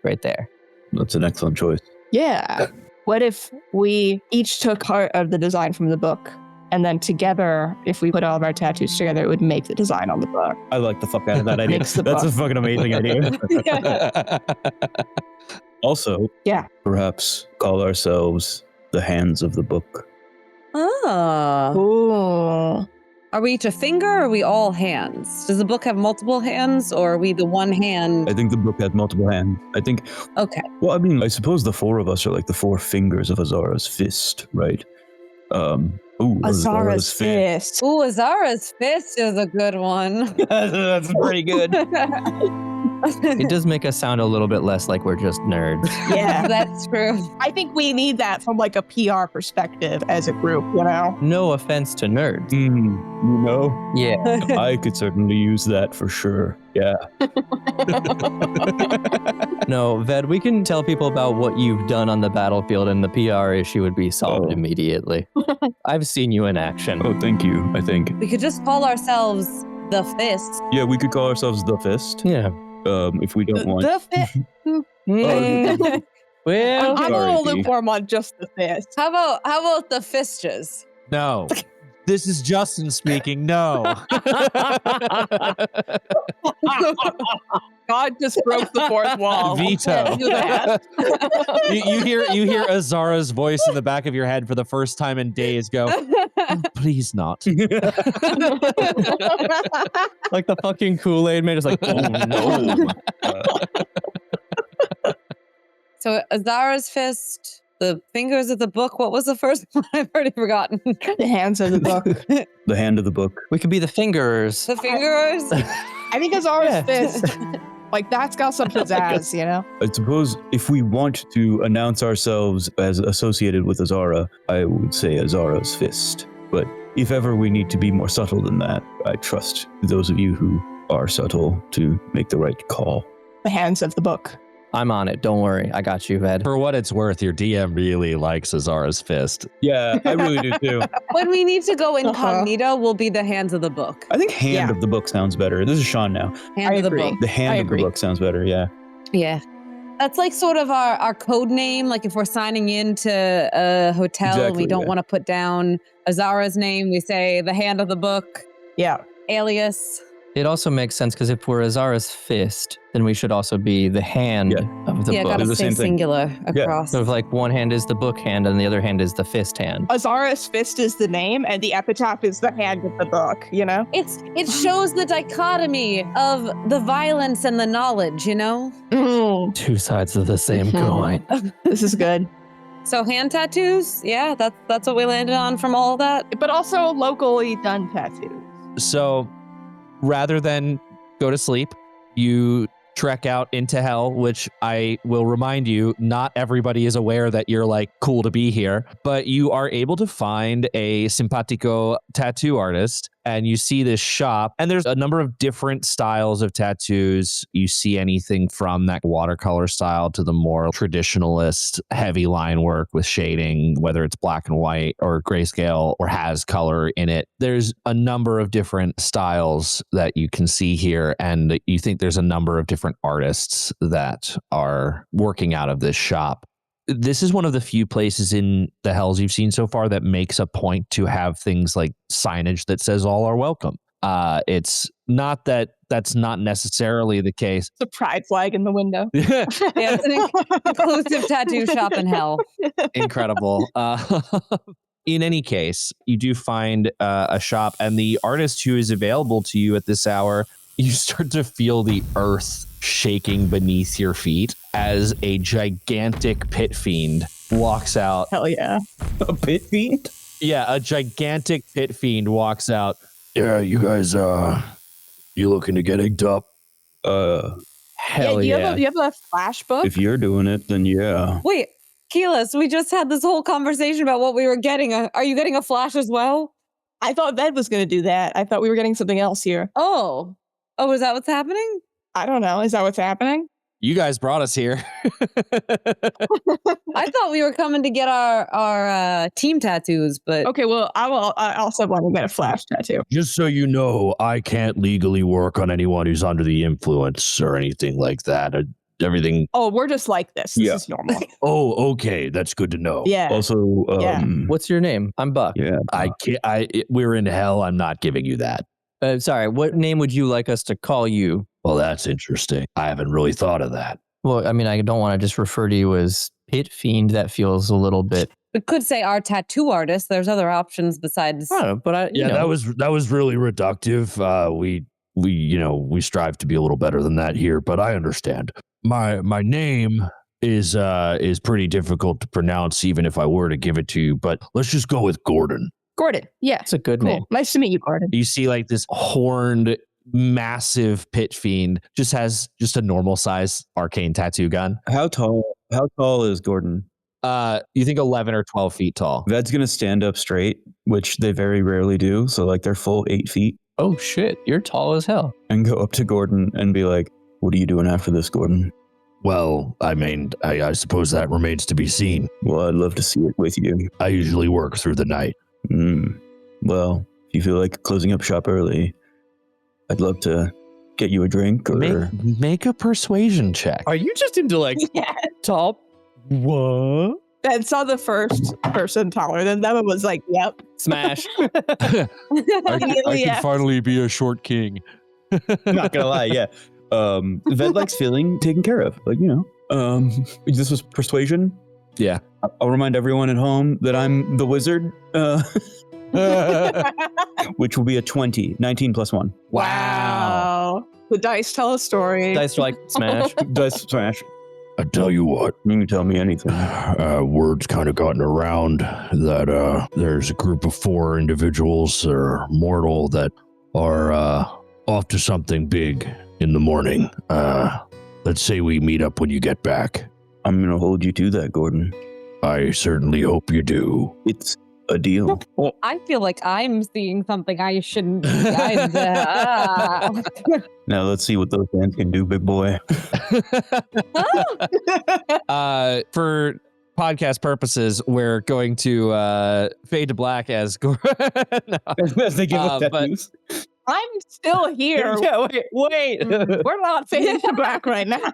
Speaker 6: right there.
Speaker 3: That's an excellent choice.
Speaker 4: Yeah. What if we each took part of the design from the book, and then together, if we put all of our tattoos together, it would make the design on the book?
Speaker 3: I like the fuck out of that idea.
Speaker 4: Makes the
Speaker 3: That's a
Speaker 4: book.
Speaker 3: fucking amazing idea.
Speaker 4: Yeah.
Speaker 3: Also,
Speaker 4: Yeah.
Speaker 3: perhaps call ourselves the Hands of the Book.
Speaker 2: Oh.
Speaker 4: Ooh.
Speaker 2: Are we each a finger or are we all hands? Does the book have multiple hands or are we the one hand?
Speaker 3: I think the book has multiple hands.
Speaker 2: Okay.
Speaker 3: Well, I mean, I suppose the four of us are like the four fingers of Azara's fist, right?
Speaker 4: Azara's fist.
Speaker 2: Ooh, Azara's fist is a good one.
Speaker 3: That's pretty good.
Speaker 6: It does make us sound a little bit less like we're just nerds.
Speaker 4: Yeah.
Speaker 2: That's true.
Speaker 4: I think we need that from like a PR perspective as a group, you know?
Speaker 6: No offense to nerds. Yeah.
Speaker 3: I could certainly use that for sure. Yeah.
Speaker 6: No, Ved, we can tell people about what you've done on the battlefield, and the PR issue would be solved
Speaker 3: Oh.
Speaker 6: immediately. I've seen you in action.
Speaker 3: Oh, thank you, I think.
Speaker 2: We could just call ourselves the Fist.
Speaker 3: Yeah, we could call ourselves the Fist.
Speaker 6: Yeah.
Speaker 3: If we don't want.
Speaker 4: The fist.
Speaker 6: Well,
Speaker 4: I'm a little
Speaker 3: Sorry.
Speaker 4: lukewarm on just the fist.
Speaker 2: How about the Fistures?
Speaker 5: No. This is Justin speaking. No.
Speaker 4: God just broke the fourth wall.
Speaker 5: Veto.
Speaker 4: Do that.
Speaker 5: you hear Azara's voice in the back of your head for the first time in days go, "Oh, please not."
Speaker 6: like the fucking Kool-Aid man is like, oh no.
Speaker 2: So Azara's fist, the fingers of the book. What was the first one? I've already forgotten.
Speaker 4: The hands of the book.
Speaker 3: The hand of the book.
Speaker 6: We could be the fingers.
Speaker 2: The fingers.
Speaker 4: I think Azara's
Speaker 6: Yeah.
Speaker 4: fist. Like that's got some pizzazz, you know?
Speaker 3: I suppose if we want to announce ourselves as associated with Azara, I would say Azara's fist. But if ever we need to be more subtle than that, I trust those of you who are subtle to make the right call.
Speaker 4: The hands of the book.
Speaker 6: I'm on it. Don't worry. I got you, Ved.
Speaker 5: For what it's worth, your DM really likes Azara's fist.
Speaker 3: Yeah, I really do too.
Speaker 2: When we need to go incognito, we'll be the hands of the book.
Speaker 3: I think hand
Speaker 4: Yeah.
Speaker 3: of the book sounds better. This is Shawn now.
Speaker 2: Hand
Speaker 4: I
Speaker 2: of the
Speaker 4: agree.
Speaker 2: book.
Speaker 3: The hand
Speaker 4: I
Speaker 3: of
Speaker 4: agree.
Speaker 3: the book sounds better, yeah.
Speaker 2: Yeah. That's like sort of our code name. Like if we're signing into a hotel and we
Speaker 3: Exactly,
Speaker 2: don't
Speaker 3: yeah.
Speaker 2: want to put down Azara's name, we say the hand of the book,
Speaker 4: Yeah.
Speaker 2: alias.
Speaker 6: It also makes sense because if we're Azara's fist, then we should also be the hand of the
Speaker 2: Yeah,
Speaker 6: book.
Speaker 2: gotta
Speaker 3: They're the
Speaker 2: say
Speaker 3: same thing.
Speaker 2: singular
Speaker 3: Yeah.
Speaker 2: across.
Speaker 6: So if like one hand is the book hand and the other hand is the fist hand.
Speaker 4: Azara's fist is the name and the epitaph is the hand of the book, you know?
Speaker 2: It shows the dichotomy of the violence and the knowledge, you know?
Speaker 6: Two sides of the same coin.
Speaker 4: This is good.
Speaker 2: So hand tattoos, yeah, that's what we landed on from all of that.
Speaker 4: But also locally done tattoos.
Speaker 5: So rather than go to sleep, you trek out into hell, which I will remind you, not everybody is aware that you're like cool to be here, but you are able to find a simpatico tattoo artist and you see this shop and there's a number of different styles of tattoos. You see anything from that watercolor style to the more traditionalist heavy line work with shading, whether it's black and white or grayscale or has color in it. There's a number of different styles that you can see here, and you think there's a number of different artists that are working out of this shop. This is one of the few places in the hells you've seen so far that makes a point to have things like signage that says all are welcome. It's not that that's not necessarily the case.
Speaker 4: It's a pride flag in the window.
Speaker 2: Yeah, it's an inclusive tattoo shop in hell.
Speaker 5: Incredible. In any case, you do find a shop, and the artist who is available to you at this hour, you start to feel the earth shaking beneath your feet as a gigantic pit fiend walks out.
Speaker 4: Hell yeah.
Speaker 3: A pit fiend?
Speaker 5: Yeah, a gigantic pit fiend walks out.
Speaker 1: Yeah, you guys, you looking to get egged up?
Speaker 6: Hell
Speaker 4: do you
Speaker 6: yeah.
Speaker 4: have a flash book?
Speaker 3: If you're doing it, then yeah.
Speaker 2: Wait, Keelis, we just had this whole conversation about what we were getting. Are you getting a flash as well?
Speaker 4: I thought Ved was going to do that. I thought we were getting something else here.
Speaker 2: Oh, is that what's happening?
Speaker 4: I don't know. Is that what's happening?
Speaker 5: You guys brought us here.
Speaker 2: I thought we were coming to get our team tattoos, but
Speaker 4: Okay, well, I also want to get a flash tattoo.
Speaker 1: Just so you know, I can't legally work on anyone who's under the influence or anything like that. Everything.
Speaker 4: Oh, we're just like this. This
Speaker 3: Yeah.
Speaker 4: is normal.
Speaker 1: Oh, okay. That's good to know.
Speaker 4: Yeah.
Speaker 3: Also,
Speaker 4: Yeah.
Speaker 6: What's your name? I'm Buck.
Speaker 3: yeah.
Speaker 1: I can't. We're in hell. I'm not giving you that.
Speaker 6: Sorry, what name would you like us to call you?
Speaker 1: Well, that's interesting. I haven't really thought of that.
Speaker 6: Well, I mean, I don't want to just refer to you as Pit Fiend. That feels a little bit.
Speaker 2: we could say our tattoo artist. There's other options besides.
Speaker 6: I don't know, but you know.
Speaker 1: that was really reductive. We strive to be a little better than that here, but I understand. My name
Speaker 5: is pretty difficult to pronounce, even if I were to give it to you. But let's just go with Gordon.
Speaker 4: Gordon. Yeah.
Speaker 6: It's a good
Speaker 4: Cool.
Speaker 6: name.
Speaker 4: Nice to meet you, Gordon.
Speaker 5: You see, like this horned, massive pit fiend just has just a normal size arcane tattoo gun.
Speaker 3: How tall is Gordon?
Speaker 5: You think 11 or 12 feet tall.
Speaker 3: Ved's gonna stand up straight, which they very rarely do. So like they're full 8 feet,
Speaker 6: Oh shit, you're tall as hell.
Speaker 3: and go up to Gordon and be like, "What are you doing after this, Gordon?"
Speaker 5: Well, I mean, I suppose that remains to be seen.
Speaker 3: Well, I'd love to see it with you.
Speaker 5: I usually work through the night.
Speaker 3: Well, if you feel like closing up shop early, I'd love to get you a drink or.
Speaker 5: Make a persuasion check.
Speaker 6: Are you just into like
Speaker 4: Yeah.
Speaker 6: top? What?
Speaker 4: And saw the first person taller than them and was like, yep.
Speaker 6: Smash.
Speaker 4: Immediately, yeah.
Speaker 5: finally be a short king.
Speaker 3: Not gonna lie, yeah. Ved likes feeling taken care of, like, you know. This was persuasion.
Speaker 5: Yeah.
Speaker 3: I'll remind everyone at home that I'm the wizard, which will be a 20, 19 plus 1.
Speaker 4: Wow. The dice tell a story.
Speaker 6: Dice are like smash.
Speaker 3: Dice smash.
Speaker 5: I tell you what,
Speaker 3: You can tell me anything.
Speaker 5: word's kind of gotten around that there's a group of 4 individuals that are mortal that are off to something big in the morning. Let's say we meet up when you get back.
Speaker 3: I'm gonna hold you to that, Gordon.
Speaker 5: I certainly hope you do.
Speaker 3: It's a deal.
Speaker 2: I feel like I'm seeing something I shouldn't.
Speaker 3: Now let's see what those hands can do, big boy.
Speaker 5: For podcast purposes, we're going to fade to black as Gordon.
Speaker 3: As they give us
Speaker 5: but-
Speaker 3: tattoos.
Speaker 4: I'm still here.
Speaker 6: Yeah, wait.
Speaker 4: We're not fading to black right now.
Speaker 2: Like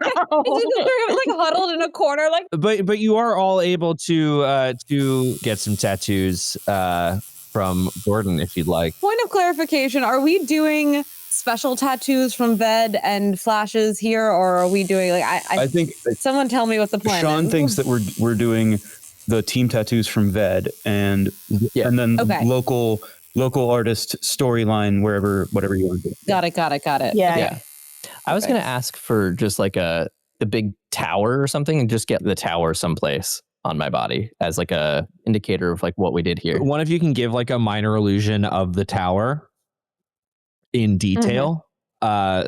Speaker 2: huddled in a corner, like
Speaker 5: But you are all able to get some tattoos from Gordon if you'd like.
Speaker 2: point of clarification: are we doing special tattoos from Ved and flashes here, or are we doing like
Speaker 3: I think
Speaker 2: someone tell me what the plan
Speaker 3: Shawn
Speaker 2: is.
Speaker 3: thinks that we're doing the team tattoos from Ved and then
Speaker 2: Okay.
Speaker 3: local artist storyline whatever you want to do.
Speaker 2: Got it.
Speaker 4: Yeah.
Speaker 6: I was
Speaker 2: Okay.
Speaker 6: gonna ask for just like the big tower or something, and just get the tower someplace on my body as like a indicator of like what we did here.
Speaker 5: One of you can give like a minor illusion of the tower in detail,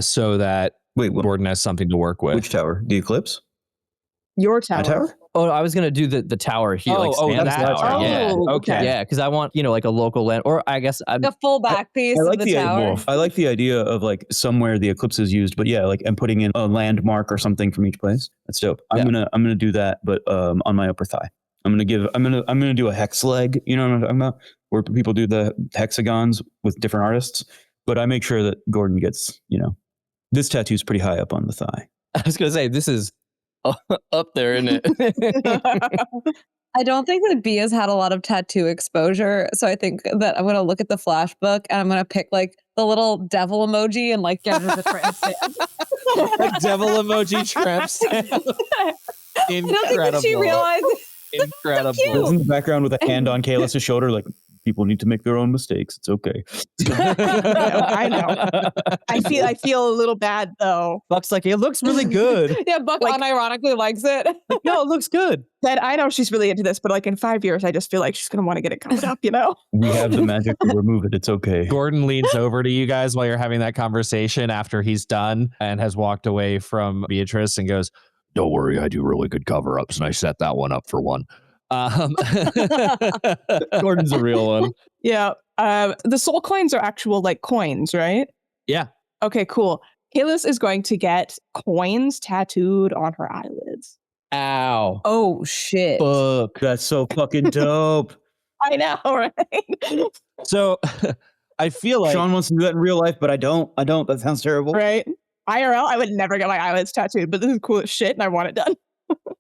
Speaker 5: so that
Speaker 3: Wait,
Speaker 5: Gordon has something to work with.
Speaker 3: which tower? The Eclipse?
Speaker 4: Your
Speaker 3: My
Speaker 4: tower.
Speaker 3: tower?
Speaker 6: Oh, I was gonna do the tower here. like
Speaker 5: Oh,
Speaker 6: Sam's
Speaker 5: that
Speaker 6: tower.
Speaker 5: tower.
Speaker 6: Yeah.
Speaker 4: Oh,
Speaker 5: Okay.
Speaker 6: Yeah, because I want, like a local land, or I guess I'm
Speaker 2: The full back piece
Speaker 3: I like
Speaker 2: of the tower.
Speaker 3: I like the idea of like somewhere the eclipse is used, but yeah, like I'm putting in a landmark or something from each place. That's dope. I'm gonna do that, but on my upper thigh. I'm gonna do a hex leg. You know what I'm talking about? Where people do the hexagons with different artists. But I make sure that Gordon gets, this tattoo's pretty high up on the thigh.
Speaker 6: I was gonna say this is up there, isn't it?
Speaker 2: I don't think that B has had a lot of tattoo exposure, so I think that I'm gonna look at the flash book and I'm gonna pick like the little devil emoji and like give her the tramp stamp.
Speaker 5: A devil emoji tramp stamp.
Speaker 2: I don't think that
Speaker 5: Incredible.
Speaker 2: she realized.
Speaker 5: Incredible.
Speaker 2: Cute.
Speaker 3: In the background with a hand on Kaelis' shoulder, like, people need to make their own mistakes. It's okay.
Speaker 4: I know. I feel a little bad though.
Speaker 6: Buck's like, it looks really good.
Speaker 2: Yeah, Buck
Speaker 4: Like-
Speaker 2: unironically likes it.
Speaker 6: No, it looks good.
Speaker 4: That I know she's really into this, but like in 5 years, I just feel like she's gonna want to get it covered up.
Speaker 3: We have the magic to remove it. It's okay.
Speaker 5: Gordon leans over to you guys while you're having that conversation after he's done and has walked away from Beatrice and goes, "Don't worry, I do really good cover-ups and I set that one up for one."
Speaker 6: Gordon's a real one.
Speaker 4: Yeah. The soul coins are actual like coins, right?
Speaker 5: Yeah.
Speaker 4: Okay, cool. Kaelis is going to get coins tattooed on her eyelids.
Speaker 6: Ow.
Speaker 2: Oh shit.
Speaker 3: Fuck, that's so fucking dope.
Speaker 4: I know, right?
Speaker 5: So I feel like
Speaker 3: Shawn wants to do that in real life, but I don't. That sounds terrible.
Speaker 4: Right? IRL, I would never get my eyelids tattooed, but this is cool as shit and I want it done.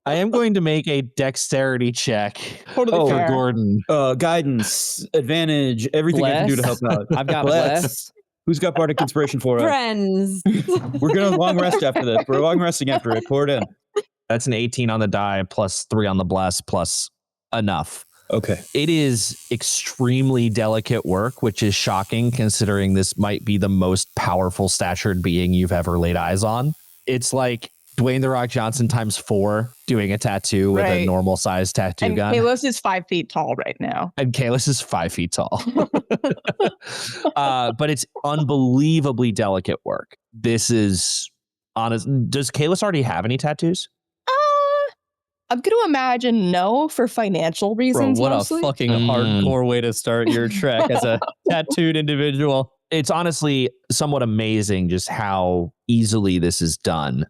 Speaker 5: I am going to make a dexterity check
Speaker 4: Totally
Speaker 5: for
Speaker 4: fair.
Speaker 5: Gordon.
Speaker 3: Guidance, advantage, everything I can do to help out.
Speaker 6: I've got bless.
Speaker 3: Who's got bardic inspiration for us?
Speaker 2: Friends.
Speaker 3: We're gonna long rest after this. We're long resting after it. Pour it in.
Speaker 5: That's an 18 on the die plus 3 on the bless plus enough.
Speaker 3: Okay.
Speaker 5: It is extremely delicate work, which is shocking considering this might be the most powerful statured being you've ever laid eyes on. It's like
Speaker 1: Dwayne The Rock Johnson times 4 doing a tattoo with a normal size tattoo
Speaker 4: and
Speaker 1: gun.
Speaker 4: Kaelis is 5 feet tall right now.
Speaker 1: And Kaelis is 5 feet tall. But it's unbelievably delicate work. This is honest. Does Kaelis already have any tattoos?
Speaker 4: I'm going to imagine no, for financial reasons.
Speaker 6: Bro, what
Speaker 4: mostly.
Speaker 6: a fucking hardcore way to start your trek as a tattooed individual.
Speaker 1: It's honestly somewhat amazing just how easily this is done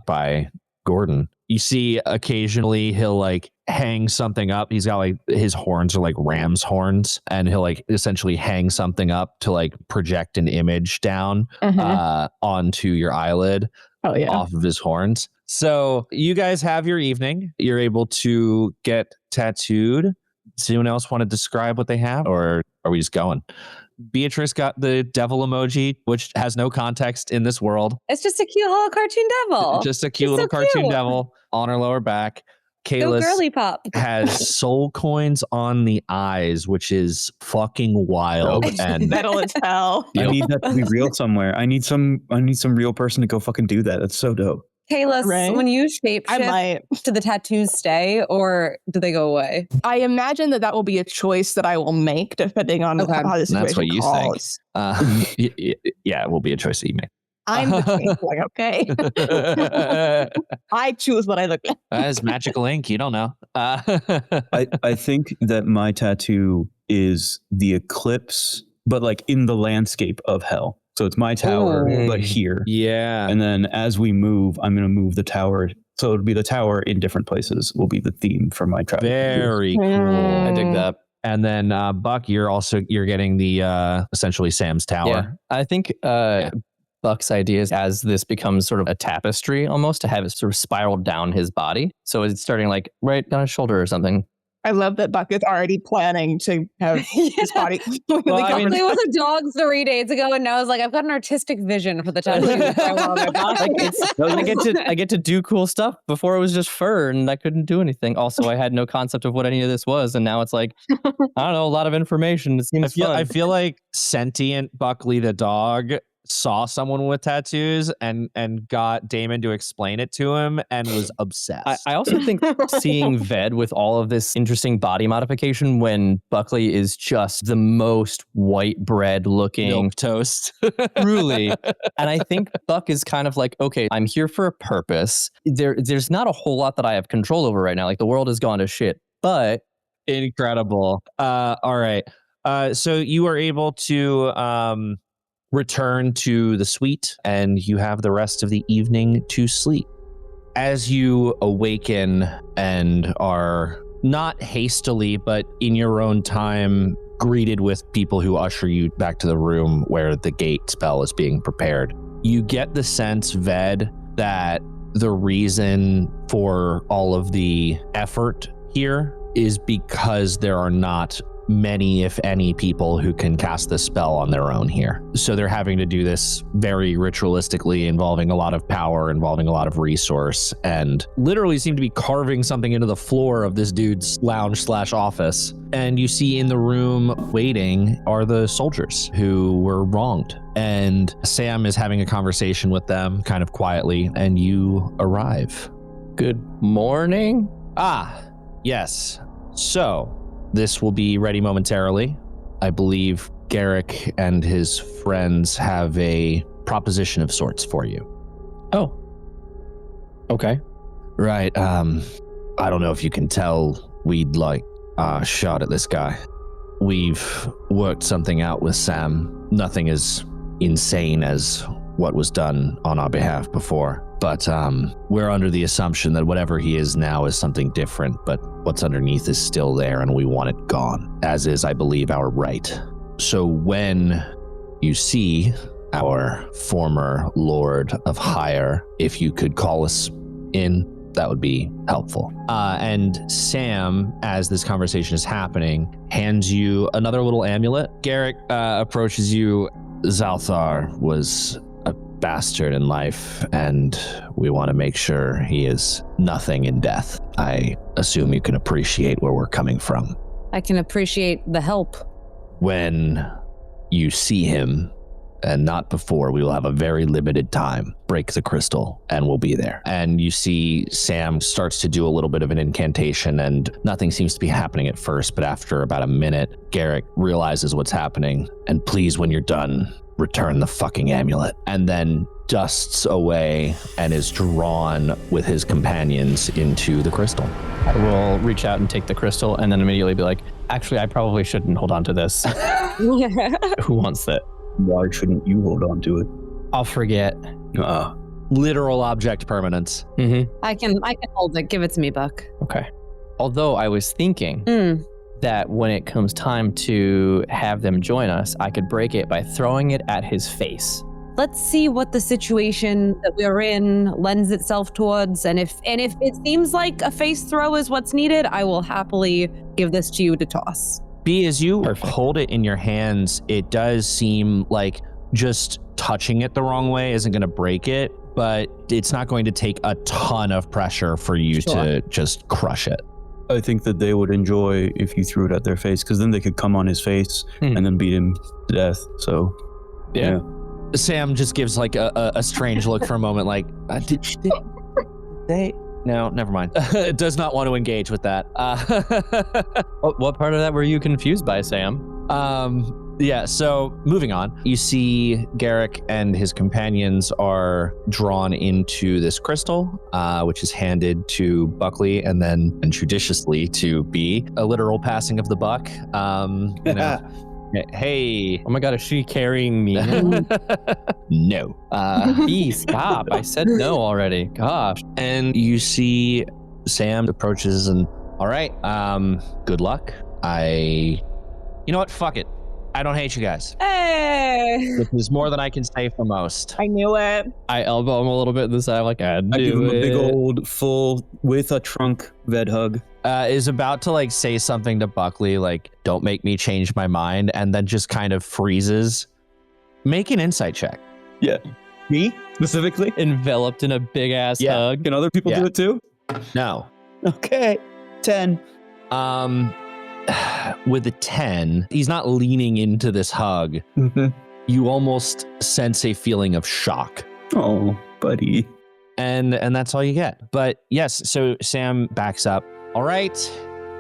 Speaker 1: by Gordon. You see occasionally he'll like hang something up. He's got like his horns are like ram's horns, and he'll like essentially hang something up to like project an image down onto your eyelid off of his horns. So you guys have your evening. You're able to get tattooed. Does anyone else want to describe what they have, or are we just going? Beatrice got the devil emoji, which has no context in this world.
Speaker 2: It's just a cute little cartoon devil.
Speaker 1: Just a cute little cartoon devil on her lower back. Kaelis
Speaker 2: girly pop.
Speaker 1: has soul coins on the eyes, which is fucking wild. And
Speaker 4: Metal as hell.
Speaker 3: I need that to be real somewhere. I need some real person to go fucking do that. That's so dope.
Speaker 2: Kaelis, when you shapeshift, do the tattoos stay or do they go away?
Speaker 4: I imagine that will be a choice that I will make depending on how this
Speaker 1: That's what you
Speaker 4: calls.
Speaker 1: think. Yeah, it will be a choice that you make.
Speaker 4: I'm the changeling, okay? I choose what I look like.
Speaker 1: That is magical ink. You don't know.
Speaker 3: I think that my tattoo is the eclipse, but like in the landscape of hell. So it's my tower, but here.
Speaker 1: Yeah.
Speaker 3: And then as we move, I'm going to move the tower. So it'll be the tower in different places will be the theme for my travel.
Speaker 1: Very cool.
Speaker 6: I dig that.
Speaker 1: And then Buck, you're getting the essentially Sam's tower.
Speaker 6: Yeah. I think Buck's idea is as this becomes sort of a tapestry almost to have it sort of spiral down his body. So it's starting like right down his shoulder or something.
Speaker 4: I love that Buck is already planning to have his body.
Speaker 2: It was a dog 3 days ago, and now I was like, I've got an artistic vision for the tattoo.
Speaker 6: I get to do cool stuff. Before it was just fur, and I couldn't do anything. Also, I had no concept of what any of this was, and now it's like I don't know, a lot of information. It seems fun.
Speaker 1: I feel like sentient Buckley the dog saw someone with tattoos and got Damon to explain it to him and was obsessed.
Speaker 6: I also think seeing Ved with all of this interesting body modification when Buckley is just the most white bread looking
Speaker 1: milk toast.
Speaker 6: Truly. And I think Buck is kind of like, okay, I'm here for a purpose. There's not a whole lot that I have control over right now. Like the world has gone to shit, but
Speaker 1: incredible. All right. So you are able to return to the suite, and you have the rest of the evening to sleep. As you awaken and are not hastily, but in your own time, greeted with people who usher you back to the room where the gate spell is being prepared, you get the sense, Ved, that the reason for all of the effort here is because there are not many, if any, people who can cast this spell on their own here. So they're having to do this very ritualistically, involving a lot of power, involving a lot of resource, and literally seem to be carving something into the floor of this dude's lounge/office. And you see in the room waiting are the soldiers who were wronged. And Sam is having a conversation with them kind of quietly, and you arrive.
Speaker 6: Good morning.
Speaker 1: Yes. So this will be ready momentarily. I believe Garrick and his friends have a proposition of sorts for you.
Speaker 6: Oh. Okay.
Speaker 1: Right. I don't know if you can tell we'd like a shot at this guy. We've worked something out with Sam. Nothing as insane as what was done on our behalf before. But we're under the assumption that whatever he is now is something different, but what's underneath is still there and we want it gone, as is, I believe, our right. So when you see our former Lord of Hire, if you could call us in, that would be helpful. And Sam, as this conversation is happening, hands you another little amulet. Garrick approaches you. Zalthar was a bastard in life, and we want to make sure he is nothing in death. I assume you can appreciate where we're coming from.
Speaker 2: I can appreciate the help.
Speaker 1: When you see him,
Speaker 5: and not before. We will have a very limited time. Break the crystal and we'll be there. And you see Sam starts to do a little bit of an incantation and nothing seems to be happening at first, but after about a minute, Garrick realizes what's happening. And please, when you're done, return the fucking amulet. And then dusts away and is drawn with his companions into the crystal.
Speaker 6: I will reach out and take the crystal and then immediately be like, actually, I probably shouldn't hold on to this. Who wants that?
Speaker 3: Why shouldn't you hold on to it?
Speaker 6: I'll forget.
Speaker 5: Literal object permanence.
Speaker 6: Mm-hmm.
Speaker 2: I can hold it. Give it to me, Buck.
Speaker 6: Okay. Although I was thinking that when it comes time to have them join us, I could break it by throwing it at his face.
Speaker 2: Let's see what the situation that we're in lends itself towards, and if it seems like a face throw is what's needed, I will happily give this to you to toss.
Speaker 5: B, as you
Speaker 6: Perfect.
Speaker 5: hold it in your hands, it does seem like just touching it the wrong way isn't going to break it, but it's not going to take a ton of pressure for you to just crush it.
Speaker 3: I think that they would enjoy if you threw it at their face, because then they could come on his face and then beat him to death. So, yeah.
Speaker 5: Sam just gives like a strange look for a moment, like, did they? No, never mind. Does not want to engage with that.
Speaker 6: What part of that were you confused by, Sam?
Speaker 5: Yeah, so moving on, you see Garrick and his companions are drawn into this crystal, which is handed to Buckley and then judiciously to B, a literal passing of the buck. You know, hey.
Speaker 6: Oh my God, is she carrying me?
Speaker 5: No.
Speaker 6: B, stop. I said no already. Gosh.
Speaker 5: And you see Sam approaches and, all right, good luck. You know what? Fuck it. I don't hate you guys.
Speaker 2: Hey!
Speaker 5: Which is more than I can say for most.
Speaker 4: I knew it.
Speaker 6: I elbow him a little bit in the side, like, I
Speaker 3: give him
Speaker 6: knew
Speaker 3: a big
Speaker 6: it.
Speaker 3: old full with a trunk Ved hug.
Speaker 5: Is about to like say something to Buckley, like, don't make me change my mind, and then just kind of freezes. Make an insight check.
Speaker 3: Yeah. Me, specifically?
Speaker 6: Enveloped in a big ass
Speaker 5: Yeah.
Speaker 6: hug.
Speaker 3: Can other people do it too?
Speaker 5: No.
Speaker 3: Okay. 10.
Speaker 5: With a 10, he's not leaning into this hug. You almost sense a feeling of shock.
Speaker 3: Oh, buddy.
Speaker 5: And that's all you get. But yes, so Sam backs up. All right,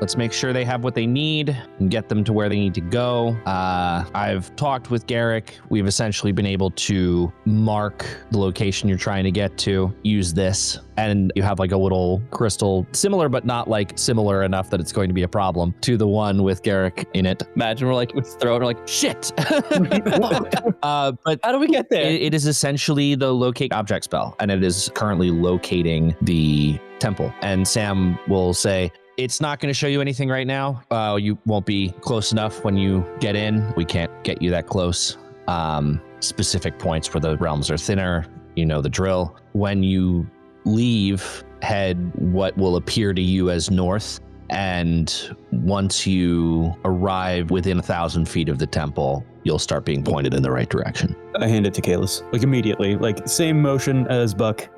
Speaker 5: let's make sure they have what they need and get them to where they need to go. I've talked with Garrick. We've essentially been able to mark the location you're trying to get to. Use this. And you have like a little crystal, similar but not like similar enough that it's going to be a problem, to the one with Garrick in it.
Speaker 6: Imagine we're like, let's throw it, we're like,
Speaker 5: Shit! But
Speaker 6: how do we get there?
Speaker 5: it is essentially the locate object spell, and it is currently locating the temple. And Sam will say, it's not going to show you anything right now. You won't be close enough when you get in. We can't get you that close. Specific points where the realms are thinner, you know the drill. When you leave, head what will appear to you as north. And once you arrive within 1,000 feet of the temple, you'll start being pointed in the right direction.
Speaker 3: I hand it to Kaelis, like immediately, like same motion as Buck.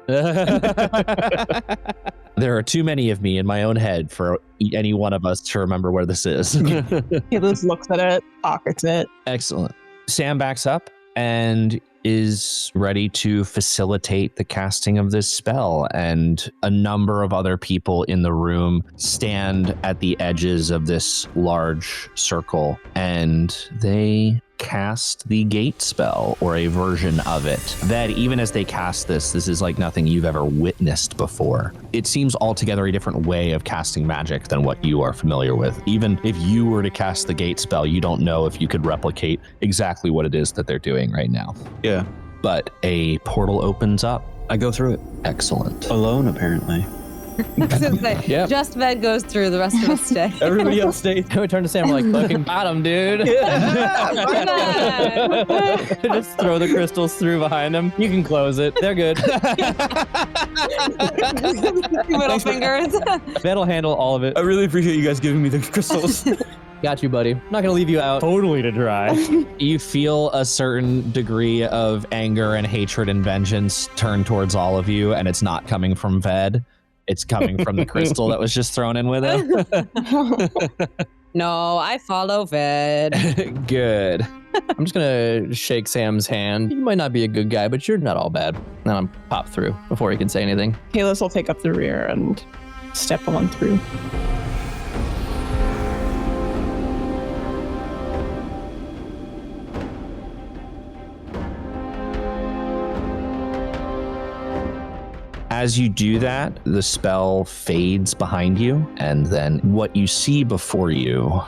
Speaker 5: There are too many of me in my own head for any one of us to remember where this is.
Speaker 4: He just looks at it, pockets it.
Speaker 5: Excellent. Sam backs up and is ready to facilitate the casting of this spell, and a number of other people in the room stand at the edges of this large circle, and they cast the gate spell, or a version of it. That even as they cast this is like nothing you've ever witnessed before. It seems altogether a different way of casting magic than what you are familiar with. Even if you were to cast the gate spell, you don't know if you could replicate exactly what it is that they're doing right now.
Speaker 3: Yeah.
Speaker 5: But a portal opens up.
Speaker 3: I go through it.
Speaker 5: Excellent.
Speaker 3: Alone, apparently.
Speaker 6: Yep.
Speaker 2: Just Ved goes through, the rest of us stay.
Speaker 3: Everybody else stays.
Speaker 6: We turn to Sam, we're like, fucking got him, dude. Just throw the crystals through behind them. You can close it. They're good.
Speaker 2: Middle fingers.
Speaker 6: That'll handle all of it.
Speaker 3: I really appreciate you guys giving me the crystals.
Speaker 6: Got you, buddy. Not gonna leave you out totally to dry.
Speaker 5: You feel a certain degree of anger and hatred and vengeance turn towards all of you, and it's not coming from Ved. It's coming from the crystal that was just thrown in with it.
Speaker 2: No, I follow Ved.
Speaker 5: Good.
Speaker 6: I'm just gonna shake Sam's hand. You might not be a good guy, but you're not all bad. And I'm pop through before he can say anything.
Speaker 4: Kaelis will take up the rear and step on through.
Speaker 1: As you do that, the spell fades behind you, and then what you see before you,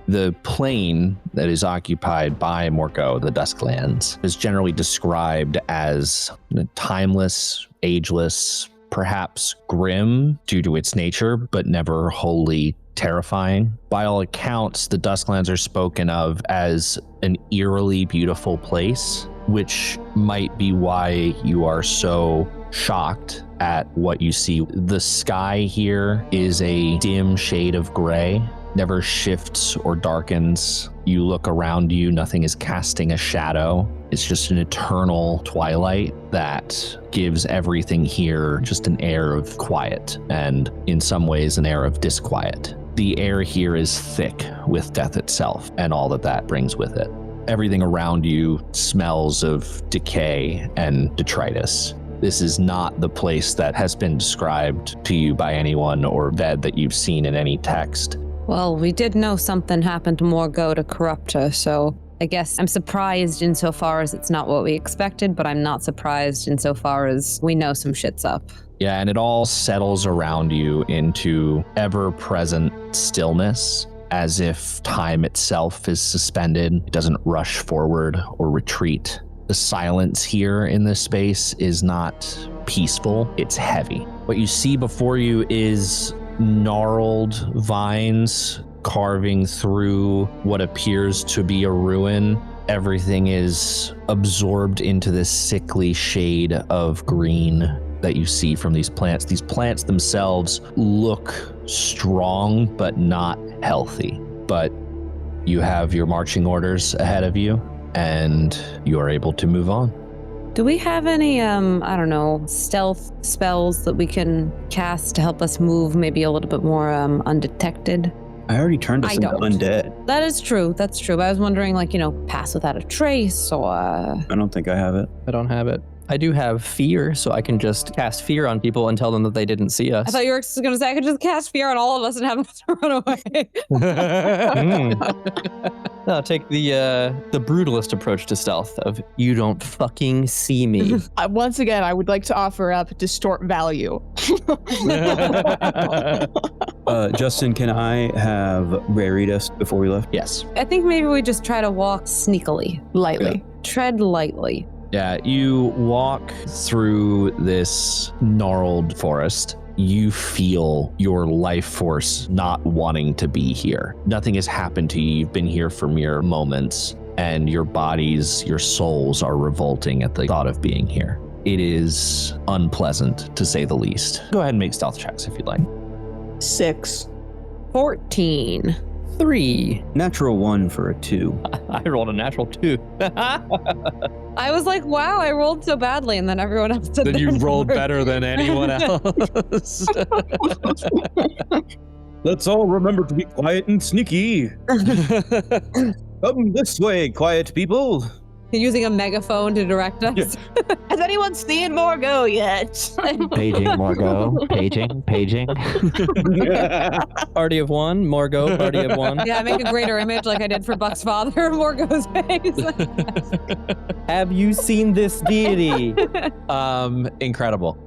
Speaker 1: the plane that is occupied by Morgeaux, the Dusklands, is generally described as timeless, ageless, perhaps grim due to its nature, but never wholly terrifying. By all accounts, the Dusklands are spoken of as an eerily beautiful place, which might be why you are so shocked at what you see. The sky here is a dim shade of gray, never shifts or darkens. You look around you, nothing is casting a shadow. It's just an eternal twilight that gives everything here just an air of quiet, and in some ways an air of disquiet. The air here is thick with death itself and all that that brings with it. Everything around you smells of decay and detritus. This is not the place that has been described to you by anyone or Ved that you've seen in any text.
Speaker 2: Well, we did know something happened to Morgeaux to corrupt her, so I guess I'm surprised insofar as it's not what we expected, but I'm not surprised insofar as we know some shit's up.
Speaker 1: Yeah, and it all settles around you into ever-present stillness, as if time itself is suspended. It doesn't rush forward or retreat. The silence here in this space is not peaceful, it's heavy. What you see before you is gnarled vines carving through what appears to be a ruin. Everything is absorbed into this sickly shade of green that you see from these plants. These plants themselves look strong, but not healthy. But you have your marching orders ahead of you, and you are able to move on.
Speaker 2: Do we have any, stealth spells that we can cast to help us move maybe a little bit more undetected?
Speaker 3: I already turned us into undead.
Speaker 2: That is true. That's true. But I was wondering, pass without a trace or...
Speaker 3: I don't think I have it.
Speaker 6: I don't have it. I do have fear, so I can just cast fear on people and tell them that they didn't see us.
Speaker 2: I thought you were going to say I could just cast fear on all of us and have us run away.
Speaker 6: No, take the brutalist approach to stealth of you don't fucking see me.
Speaker 4: Once again, I would like to offer up distort value.
Speaker 3: Justin, can I have Raried us before we left?
Speaker 1: Yes.
Speaker 2: I think maybe we just try to walk sneakily.
Speaker 4: Lightly.
Speaker 2: Tread lightly.
Speaker 1: Yeah, you walk through this gnarled forest. You feel your life force not wanting to be here. Nothing has happened to you. You've been here for mere moments, and your bodies, your souls are revolting at the thought of being here. It is unpleasant, to say the least. Go ahead and make stealth checks if you'd like.
Speaker 4: 6.
Speaker 2: 14.
Speaker 6: 3.
Speaker 3: Natural 1 for a 2.
Speaker 6: I rolled a natural 2.
Speaker 2: I was like, wow, I rolled so badly, and then everyone else did.
Speaker 1: Then you
Speaker 2: their
Speaker 1: rolled
Speaker 2: number.
Speaker 1: better than anyone else.
Speaker 3: Let's all remember to be quiet and sneaky. Come this way, quiet people.
Speaker 2: Using a megaphone to direct us.
Speaker 3: Yeah.
Speaker 4: Has anyone seen Morgeaux yet?
Speaker 5: Paging, Morgeaux. Paging.
Speaker 6: Party of one, Morgeaux, party of one.
Speaker 2: Yeah, make a greater image like I did for Buck's father, Morgaux's face.
Speaker 6: Have you seen this deity?
Speaker 1: Incredible.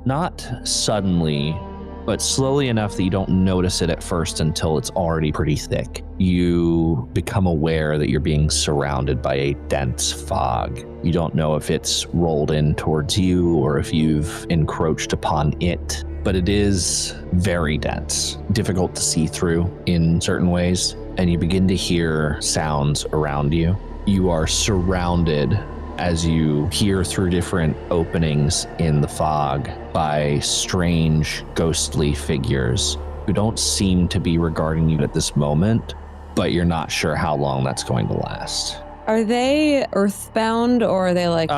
Speaker 1: Not suddenly, but slowly enough that you don't notice it at first until it's already pretty thick. You become aware that you're being surrounded by a dense fog. You don't know if it's rolled in towards you or if you've encroached upon it, but it is very dense, difficult to see through in certain ways, and you begin to hear sounds around you. You are surrounded, as you hear through different openings in the fog, by strange, ghostly figures who don't seem to be regarding you at this moment, but you're not sure how long that's going to last.
Speaker 2: Are they earthbound or are they like...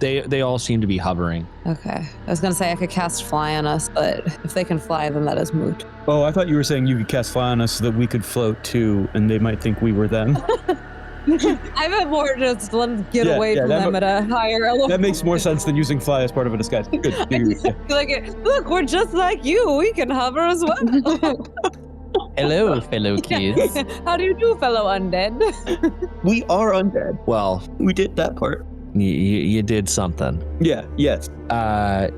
Speaker 1: They all seem to be hovering.
Speaker 2: Okay. I was going to say I could cast fly on us, but if they can fly, then that is moot.
Speaker 3: Oh, I thought you were saying you could cast fly on us so that we could float too, and they might think we were them.
Speaker 2: I meant more just let's get
Speaker 3: Yeah,
Speaker 2: away
Speaker 3: yeah,
Speaker 2: from
Speaker 3: that
Speaker 2: them at a higher level.
Speaker 3: That makes more sense than using fly as part of a disguise. Good.
Speaker 2: Like, look, we're just like you. We can hover as well.
Speaker 6: Hello, fellow kids.
Speaker 2: How do you do, fellow undead?
Speaker 3: We are undead.
Speaker 1: Well,
Speaker 3: We did that part.
Speaker 1: you did something.
Speaker 3: Yeah, yes.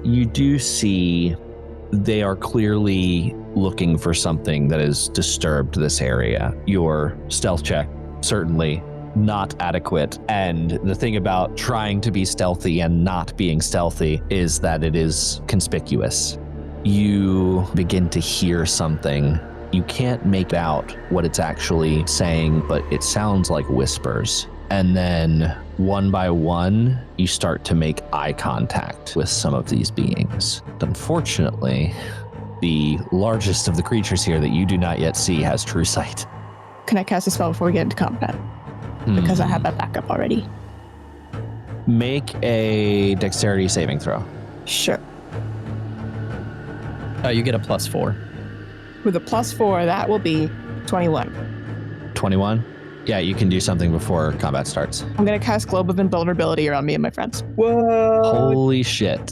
Speaker 1: You do see they are clearly looking for something that has disturbed this area. Your stealth check, certainly not adequate. And the thing about trying to be stealthy and not being stealthy is that it is conspicuous. You begin to hear something. You can't make out what it's actually saying, but it sounds like whispers. And then one by one, you start to make eye contact with some of these beings. Unfortunately, the largest of the creatures here that you do not yet see has true sight.
Speaker 4: Can I cast a spell before we get into combat? Because I have that backup already.
Speaker 1: Make a dexterity saving throw.
Speaker 4: Sure.
Speaker 6: You get a +4.
Speaker 4: With a +4, that will be 21.
Speaker 1: 21? Yeah, you can do something before combat starts.
Speaker 4: I'm going to cast Globe of Invulnerability around me and my friends.
Speaker 3: Whoa.
Speaker 1: Holy shit.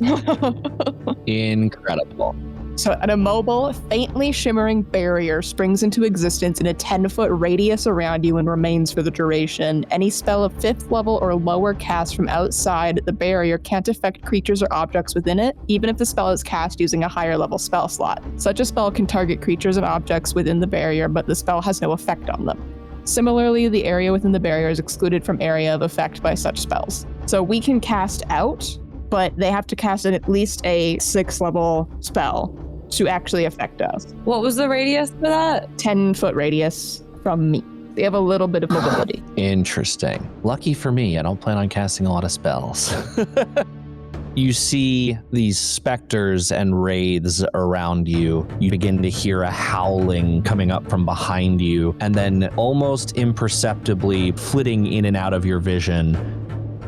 Speaker 1: Incredible.
Speaker 4: So an immobile, faintly shimmering barrier springs into existence in a 10-foot radius around you and remains for the duration. Any spell of 5th level or lower cast from outside the barrier can't affect creatures or objects within it, even if the spell is cast using a higher level spell slot. Such a spell can target creatures and objects within the barrier, but the spell has no effect on them. Similarly, the area within the barrier is excluded from area of effect by such spells. So we can cast out, but they have to cast at least a 6th level spell to actually affect us.
Speaker 2: What was the radius for that?
Speaker 4: 10-foot radius from me. They have a little bit of mobility.
Speaker 1: Interesting. Lucky for me, I don't plan on casting a lot of spells. You see these specters and wraiths around you. You begin to hear a howling coming up from behind you, and then almost imperceptibly flitting in and out of your vision,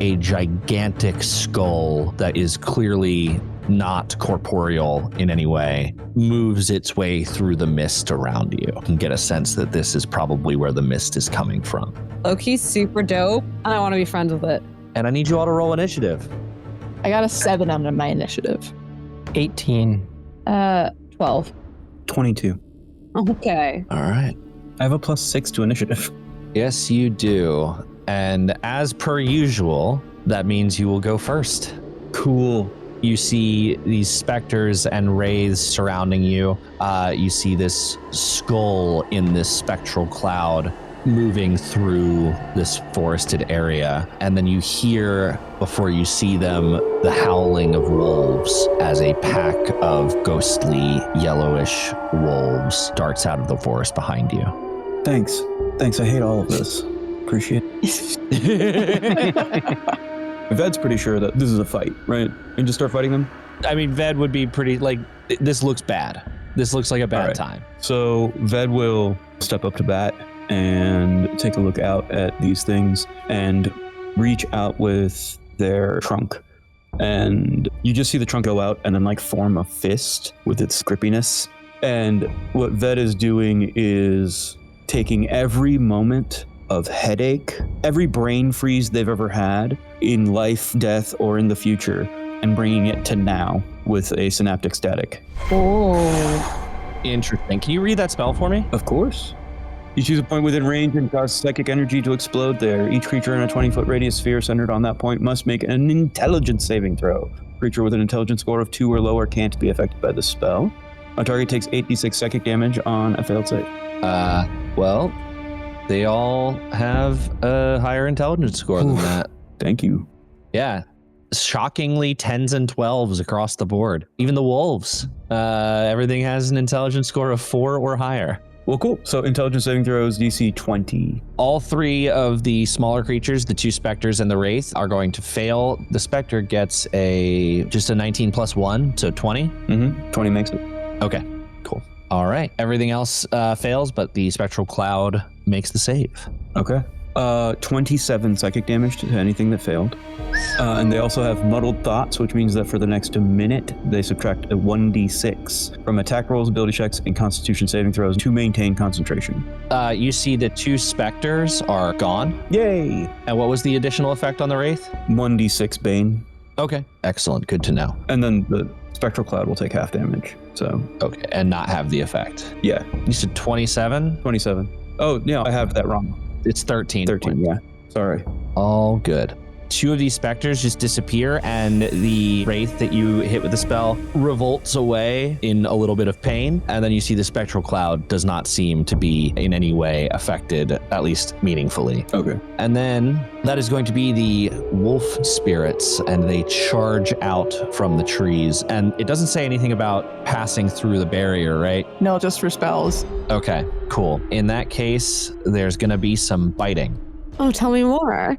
Speaker 1: a gigantic skull that is clearly not corporeal in any way moves its way through the mist around you. You can get a sense that this is probably where the mist is coming from.
Speaker 2: Loki's super dope, and I want to be friends with it.
Speaker 1: And I need you all to roll initiative.
Speaker 4: I got a 7 on my initiative.
Speaker 6: 18.
Speaker 2: 12.
Speaker 3: 22.
Speaker 2: Okay.
Speaker 1: All right.
Speaker 3: I have a +6 to initiative.
Speaker 1: Yes, you do. And as per usual, that means you will go first.
Speaker 3: Cool.
Speaker 1: You see these specters and wraiths surrounding you. You see this skull in this spectral cloud moving through this forested area. And then you hear, before you see them, the howling of wolves as a pack of ghostly yellowish wolves darts out of the forest behind you.
Speaker 3: Thanks. I hate all of this. Appreciate it. Ved's pretty sure that this is a fight, right? And just start fighting them?
Speaker 1: I mean, Ved would be pretty, this looks bad. This looks like a bad time.
Speaker 3: So Ved will step up to bat and take a look out at these things and reach out with their trunk. And you just see the trunk go out and then form a fist with its grippiness. And what Ved is doing is taking every moment of headache, every brain freeze they've ever had in life, death, or in the future, and bringing it to now with a synaptic static.
Speaker 2: Oh.
Speaker 1: Interesting. Can you read that spell for me?
Speaker 3: Of course. You choose a point within range and cause psychic energy to explode there. Each creature in a 20-foot radius sphere centered on that point must make an intelligence saving throw. Creature with an intelligence score of 2 or lower can't be affected by the spell. A target takes 8d6 psychic damage on a failed save.
Speaker 1: Well, they all have a higher intelligence score than that.
Speaker 3: Thank you.
Speaker 1: Yeah. Shockingly 10s and 12s across the board. Even the wolves. Everything has an intelligence score of 4 or higher.
Speaker 3: Well, cool. So intelligence saving throws DC 20.
Speaker 1: All 3 of the smaller creatures, the 2 specters and the wraith, are going to fail. The specter gets just a 19 plus 1, so 20.
Speaker 3: 20 makes it.
Speaker 1: Okay, cool. All right. Everything else fails, but the spectral cloud makes the save.
Speaker 3: Okay. 27 psychic damage to anything that failed. And they also have muddled thoughts, which means that for the next minute, they subtract a 1d6 from attack rolls, ability checks, and constitution saving throws to maintain concentration.
Speaker 5: You see the 2 specters are gone.
Speaker 3: Yay!
Speaker 5: And what was the additional effect on the Wraith?
Speaker 3: 1d6 bane.
Speaker 5: Okay. Excellent. Good to know.
Speaker 3: And then the spectral cloud will take half damage. So,
Speaker 5: Okay. And not have the effect.
Speaker 3: yeah,
Speaker 5: You said 27?
Speaker 3: 27. Oh, no, I have that wrong.
Speaker 5: It's 13.
Speaker 3: 13, yeah. Sorry.
Speaker 5: All good. 2 of these specters just disappear, and the wraith that you hit with the spell revolts away in a little bit of pain. And then you see the spectral cloud does not seem to be in any way affected, at least meaningfully.
Speaker 3: Okay.
Speaker 5: And then that is going to be the wolf spirits, and they charge out from the trees. And it doesn't say anything about passing through the barrier, right?
Speaker 4: No, just for spells.
Speaker 5: Okay, cool. In that case, there's going to be some biting.
Speaker 2: Oh, tell me more.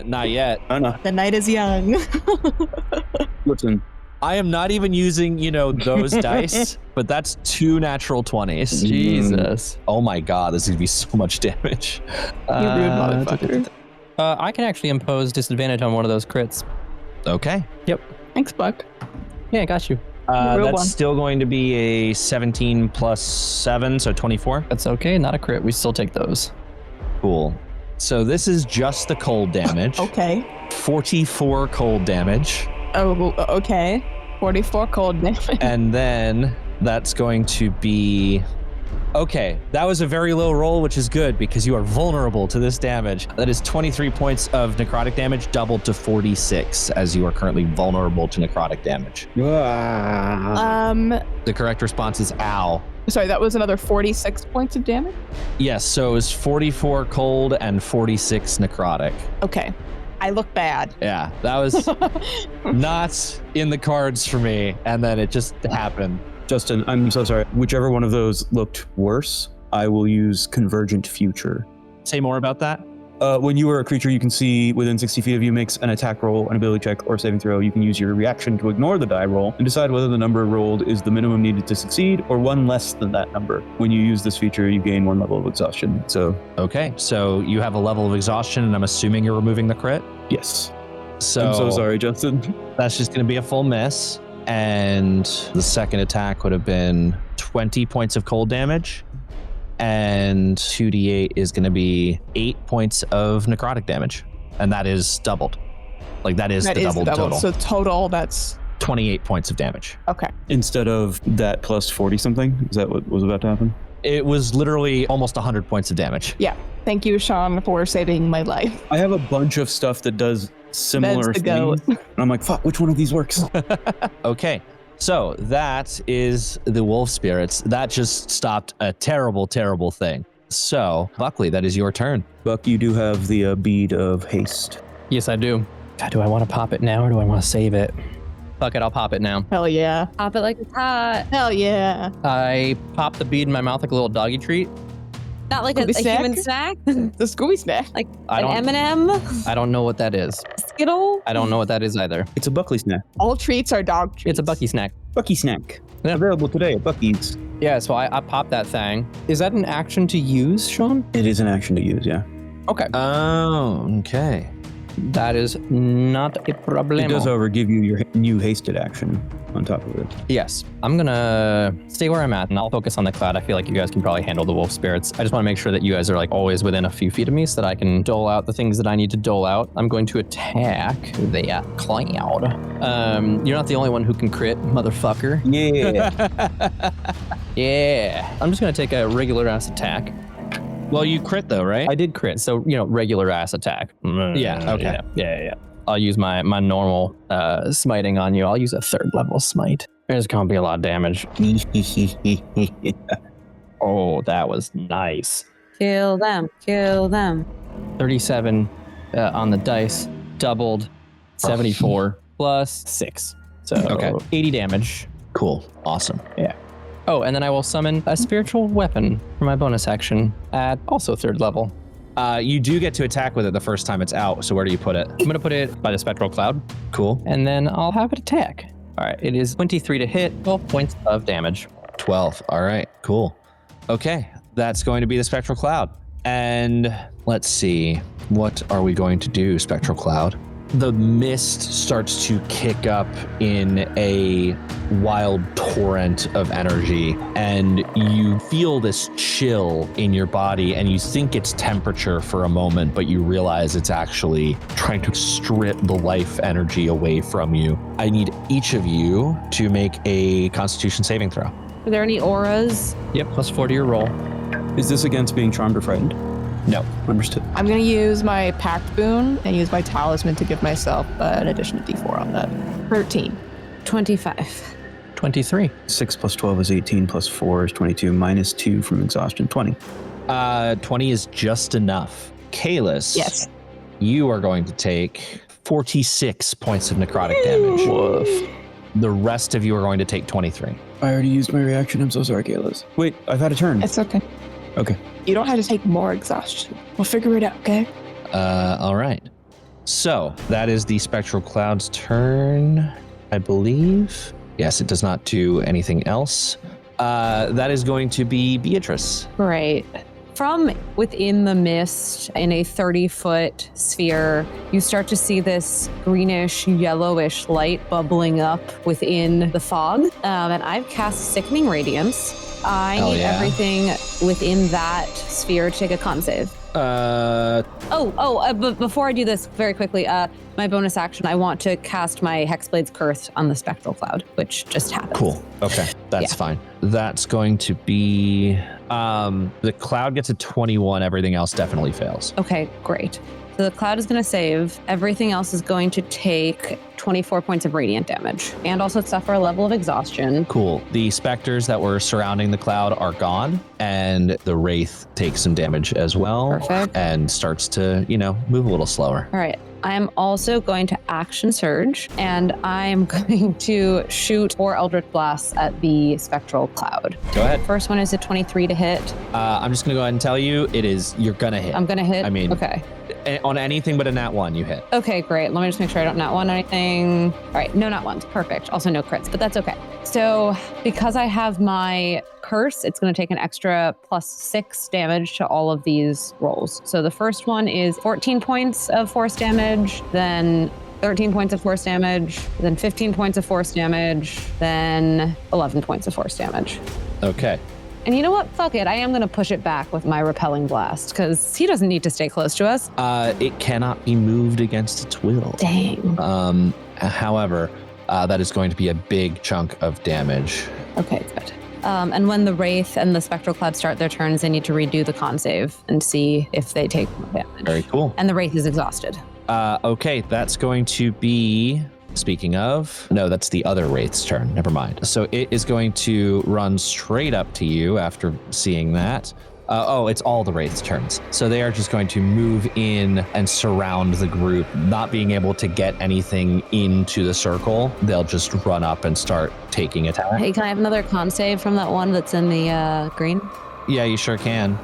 Speaker 5: Not yet.
Speaker 3: I know.
Speaker 4: The night is young.
Speaker 3: Listen,
Speaker 5: I am not even using, those dice, but that's 2 natural 20s.
Speaker 6: Jesus.
Speaker 5: Oh my god, this is gonna be so much damage.
Speaker 4: You rude motherfucker.
Speaker 6: I can actually impose disadvantage on one of those crits.
Speaker 5: Okay.
Speaker 4: Thanks, Buck.
Speaker 6: Yeah, got you.
Speaker 4: Real
Speaker 5: That's
Speaker 4: one.
Speaker 5: still going to be a 17 plus 7, so 24.
Speaker 6: That's okay. Not a crit. We still take those.
Speaker 5: Cool. So this is just the cold damage.
Speaker 4: Okay.
Speaker 5: 44 cold damage.
Speaker 4: Oh, okay. 44 cold damage.
Speaker 5: And then that's going to be... Okay, that was a very low roll, which is good because you are vulnerable to this damage. That is 23 points of necrotic damage, doubled to 46, as you are currently vulnerable to necrotic damage. The correct response is ow.
Speaker 4: Sorry, that was another 46 points of damage?
Speaker 5: Yes, so it was 44 cold and 46 necrotic.
Speaker 4: Okay. I look bad.
Speaker 5: Yeah, that was not in the cards for me, and then it just happened.
Speaker 3: Justin, I'm so sorry. Whichever one of those looked worse, I will use Convergent Future.
Speaker 5: Say more about that.
Speaker 3: When you are a creature you can see within 60 feet of you makes an attack roll, an ability check, or saving throw, you can use your reaction to ignore the die roll and decide whether the number rolled is the minimum needed to succeed or one less than that number. When you use this feature, you gain 1 level of exhaustion. So,
Speaker 5: Okay, so you have a level of exhaustion, and I'm assuming you're removing the crit.
Speaker 3: yes.
Speaker 5: So
Speaker 3: I'm so sorry, Justin.
Speaker 5: That's just going to be a full miss. And the second attack would have been 20 points of cold damage. And 2d8 is going to be 8 points of necrotic damage. And that is doubled. Like that is
Speaker 4: That
Speaker 5: the
Speaker 4: is
Speaker 5: doubled
Speaker 4: the double.
Speaker 5: total.
Speaker 4: So total, that's
Speaker 5: 28 points of damage.
Speaker 4: okay.
Speaker 3: Instead of that plus 40 something, is that what was about to happen?
Speaker 5: It was literally almost 100 points of damage.
Speaker 4: Yeah. Thank you, Shawn, for saving my life.
Speaker 3: I have a bunch of stuff that does similar
Speaker 4: That's the goat.
Speaker 3: things. And I'm like, fuck, which one of these works?
Speaker 5: Okay, so that is the wolf spirits. That just stopped a terrible, terrible thing. So, Buckley, that is your turn.
Speaker 3: Buck, you do have the bead of haste.
Speaker 6: Yes, I do. God, do I want to pop it now or do I want to save it? Fuck it, I'll pop it now.
Speaker 4: Hell yeah.
Speaker 2: Pop it like it's hot.
Speaker 4: Hell yeah.
Speaker 6: I pop the bead in my mouth like a little doggy treat.
Speaker 2: Not like a
Speaker 4: Scooby snack?
Speaker 2: human snack.
Speaker 4: The Scooby snack.
Speaker 2: Like
Speaker 6: I
Speaker 2: an
Speaker 6: don't-
Speaker 2: M&M,
Speaker 6: I don't know what that is.
Speaker 2: Skittle.
Speaker 6: I don't know what that is either.
Speaker 3: It's a Buckley snack.
Speaker 4: All treats are dog treats.
Speaker 6: It's a Bucky snack.
Speaker 3: Bucky snack.
Speaker 6: Yeah.
Speaker 3: Available today at Bucky's.
Speaker 6: Yeah, so I pop that thing. Is that an action to use, Shawn?
Speaker 3: It is an action to use, yeah.
Speaker 6: Okay.
Speaker 5: Oh, okay.
Speaker 6: That is not a problem.
Speaker 3: It does, however, give you your new hasted action on top of it.
Speaker 6: Yes. I'm gonna stay where I'm at and I'll focus on the cloud. I feel like you guys can probably handle the wolf spirits. I just want to make sure that you guys are like always within a few feet of me so that I can dole out the things that I need to dole out. I'm going to attack the cloud. You're not the only one who can crit, motherfucker.
Speaker 3: Yeah.
Speaker 6: Yeah. I'm just gonna take a regular ass attack.
Speaker 5: Well, you crit though, right?
Speaker 6: I did crit, so regular ass attack.
Speaker 5: Yeah, okay.
Speaker 6: Yeah. I'll use my normal smiting on you. I'll use a 3rd level smite. There's gonna be a lot of damage. Oh, that was nice.
Speaker 2: Kill them. Kill them.
Speaker 6: 37 on the dice, doubled, 74 plus 6. So
Speaker 5: Okay.
Speaker 6: 80 damage.
Speaker 5: Cool. Awesome.
Speaker 6: Oh, and then I will summon a spiritual weapon for my bonus action at also 3rd level.
Speaker 5: You do get to attack with it the first time it's out. So where do you put it?
Speaker 6: I'm gonna put it by the spectral cloud,
Speaker 5: Cool.
Speaker 6: and then I'll have it attack. All right, it is 23 to hit, 12 points of damage.
Speaker 5: 12. All right. Cool. Okay, that's going to be the Spectral Cloud. And let's see, what are we going to do, Spectral Cloud? The mist starts to kick up in a wild torrent of energy, and you feel this chill in your body, and you think it's temperature for a moment, but you realize it's actually trying to strip the life energy away from you. I need each of you to make a Constitution saving throw.
Speaker 2: Are there any auras?
Speaker 6: Yep, +4 to your roll.
Speaker 3: Is this against being charmed or frightened?
Speaker 5: No.
Speaker 3: Understood.
Speaker 4: I'm going to use my Pact Boon and use my Talisman to give myself an addition of D4 on that. 13.
Speaker 2: 25.
Speaker 6: 23.
Speaker 3: 6 plus 12 is 18, plus 4 is 22, minus 2 from exhaustion, 20.
Speaker 5: 20 is just enough. Kaelis.
Speaker 4: Yes.
Speaker 5: You are going to take 46 points of necrotic damage.
Speaker 6: Woof.
Speaker 5: The rest of you are going to take 23.
Speaker 3: I already used my reaction. I'm so sorry, Kaelis. Wait, I've had a turn.
Speaker 4: It's okay.
Speaker 3: Okay.
Speaker 4: You don't have to take more exhaustion. We'll figure it out, okay?
Speaker 5: All right. So that is the Spectral Cloud's turn, I believe. Yes, it does not do anything else. That is going to be Beatrice.
Speaker 2: Right. From within the mist in a 30-foot sphere, you start to see this greenish, yellowish light bubbling up within the fog. And I've cast Sickening Radiance. I need everything within that sphere to take a con save. But before I do this, very quickly, my bonus action, I want to cast my Hexblade's Curse on the Spectral Cloud, which just happened.
Speaker 5: Cool. Okay, that's fine. That's going to be... the cloud gets a 21. Everything else definitely fails.
Speaker 2: Okay, great. So the cloud is going to save. Everything else is going to take 24 points of radiant damage and also suffer a level of exhaustion.
Speaker 5: Cool. The specters that were surrounding the cloud are gone, and the wraith takes some damage as well.
Speaker 2: Perfect.
Speaker 5: And starts to, move a little slower.
Speaker 2: All right. I am also going to action surge, and I'm going to shoot 4 Eldritch Blasts at the Spectral Cloud.
Speaker 5: Go ahead.
Speaker 2: First one is a 23 to hit.
Speaker 5: I'm just going to go ahead and tell you, you're going to hit.
Speaker 2: I'm going to hit?
Speaker 5: I mean,
Speaker 2: okay.
Speaker 5: On anything but a nat 1, you hit.
Speaker 2: Okay, great. Let me just make sure I don't nat 1 anything. All right, no nat 1s. Perfect. Also no crits, but that's okay. So because I have my curse, it's going to take an extra +6 damage to all of these rolls. So the first one is 14 points of force damage, then 13 points of force damage, then 15 points of force damage, then 11 points of force damage.
Speaker 5: Okay.
Speaker 2: And you know what? Fuck it. I am going to push it back with my repelling blast because he doesn't need to stay close to us.
Speaker 5: It cannot be moved against its will.
Speaker 2: Dang.
Speaker 5: However, that is going to be a big chunk of damage.
Speaker 2: Okay, good. And when the Wraith and the Spectral Cloud start their turns, they need to redo the con save and see if they take more damage.
Speaker 5: Very cool.
Speaker 2: And the Wraith is exhausted.
Speaker 5: Okay, that's going to be... Speaking of, no, that's the other Wraith's turn. Never mind. So it is going to run straight up to you after seeing that. It's all the Wraith's turns. So they are just going to move in and surround the group, not being able to get anything into the circle. They'll just run up and start taking attack.
Speaker 2: Hey, can I have another con save from that one that's in the green?
Speaker 5: Yeah, you sure can.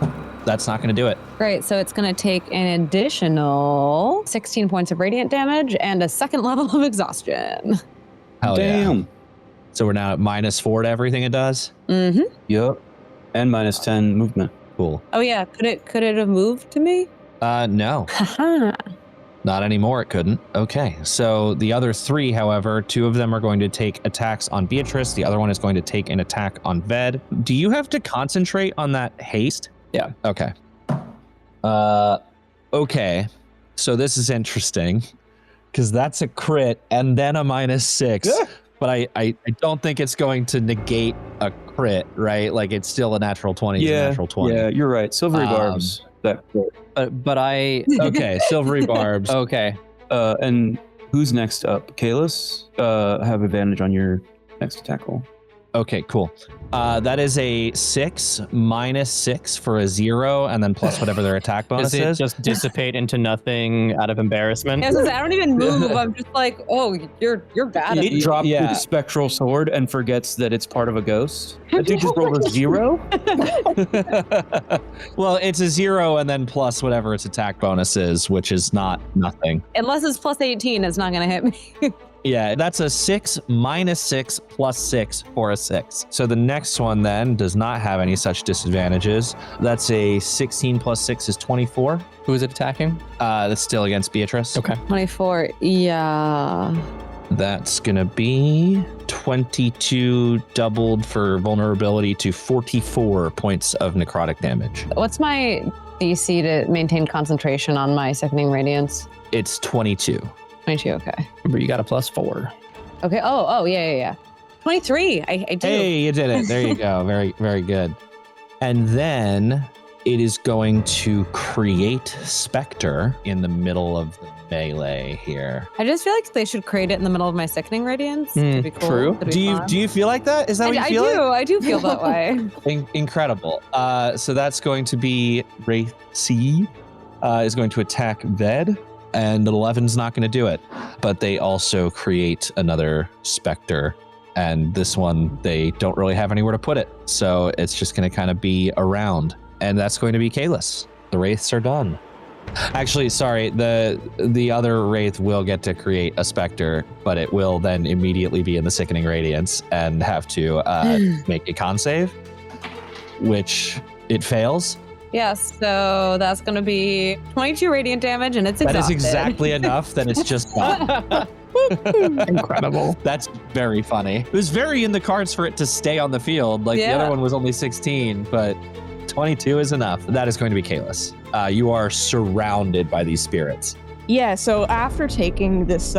Speaker 5: That's not going to do it.
Speaker 2: Great. So it's going to take an additional 16 points of radiant damage and a second level of exhaustion.
Speaker 5: Hell
Speaker 3: Damn.
Speaker 5: Yeah. So we're now at -4 to everything it does?
Speaker 2: Mm-hmm.
Speaker 3: Yep. And -10 movement.
Speaker 5: Cool.
Speaker 2: Oh, yeah. Could it have moved to me?
Speaker 5: No.
Speaker 2: Haha.
Speaker 5: Not anymore, it couldn't. Okay, so the other 3, however, 2 of them are going to take attacks on Beatrice. The other one is going to take an attack on Ved. Do you have to concentrate on that haste?
Speaker 6: Yeah.
Speaker 5: Okay. Okay, so this is interesting because that's a crit and then a -6.
Speaker 3: Yeah.
Speaker 5: But I don't think it's going to negate a crit, right? Like it's still a natural 20 is a natural 20.
Speaker 3: Yeah, you're right. Silvery barbs. That.
Speaker 6: But I...
Speaker 5: Okay, silvery barbs.
Speaker 6: Okay.
Speaker 3: And who's next up? Kaelis, have advantage on your next attack roll.
Speaker 5: Okay, cool. That is a 6 -6 for a 0, and then plus whatever their attack bonus
Speaker 6: Does it
Speaker 5: is.
Speaker 6: just dissipate into nothing out of embarrassment?
Speaker 2: I was gonna say, I don't even move. I'm just like, oh, you're bad at
Speaker 3: He
Speaker 2: it.
Speaker 3: dropped
Speaker 5: Yeah.
Speaker 3: the spectral sword and forgets that it's part of a ghost. That dude just rolled a 0?
Speaker 5: Well, it's a 0 and then plus whatever its attack bonus is, which is not nothing.
Speaker 2: Unless it's +18, it's not gonna hit me.
Speaker 5: Yeah, that's a 6 minus 6 plus 6 for a 6. So the next one then does not have any such disadvantages. That's a 16 plus 6 is 24.
Speaker 6: Who is it attacking?
Speaker 5: That's still against Beatrice.
Speaker 6: Okay.
Speaker 2: 24. Yeah.
Speaker 5: That's going to be 22 doubled for vulnerability to 44 points of necrotic damage.
Speaker 2: What's my DC to maintain concentration on my sickening radiance?
Speaker 5: It's 22.
Speaker 2: 22, okay.
Speaker 6: Remember, you got a +4.
Speaker 2: Okay, yeah. 23, I do.
Speaker 5: Hey, you did it. There you go. Very, very good. And then it is going to create Spectre in the middle of the melee here.
Speaker 2: I just feel like they should create it in the middle of my sickening radiance. It'd be cool.
Speaker 6: True.
Speaker 2: It'd be
Speaker 5: Do
Speaker 2: fun.
Speaker 5: you feel like that? Is that what you feel
Speaker 2: I do feel that way.
Speaker 5: Incredible. So that's going to be Wraith C is going to attack Ved, and 11's not going to do it. But they also create another Spectre, and this one, they don't really have anywhere to put it. So it's just going to kind of be around, and that's going to be Kaelis. The Wraiths are done. Actually, sorry, the other Wraith will get to create a Spectre, but it will then immediately be in the Sickening Radiance and have to make a con save, which it fails.
Speaker 2: Yes, so that's going to be 22 radiant damage, and it's exhausted.
Speaker 5: That is exactly enough that it's just gone.
Speaker 6: Incredible.
Speaker 5: That's very funny. It was very in the cards for it to stay on the field. Like the other one was only 16, but 22 is enough. That is going to be Kaelis. You are surrounded by these spirits.
Speaker 4: Yeah, so after taking this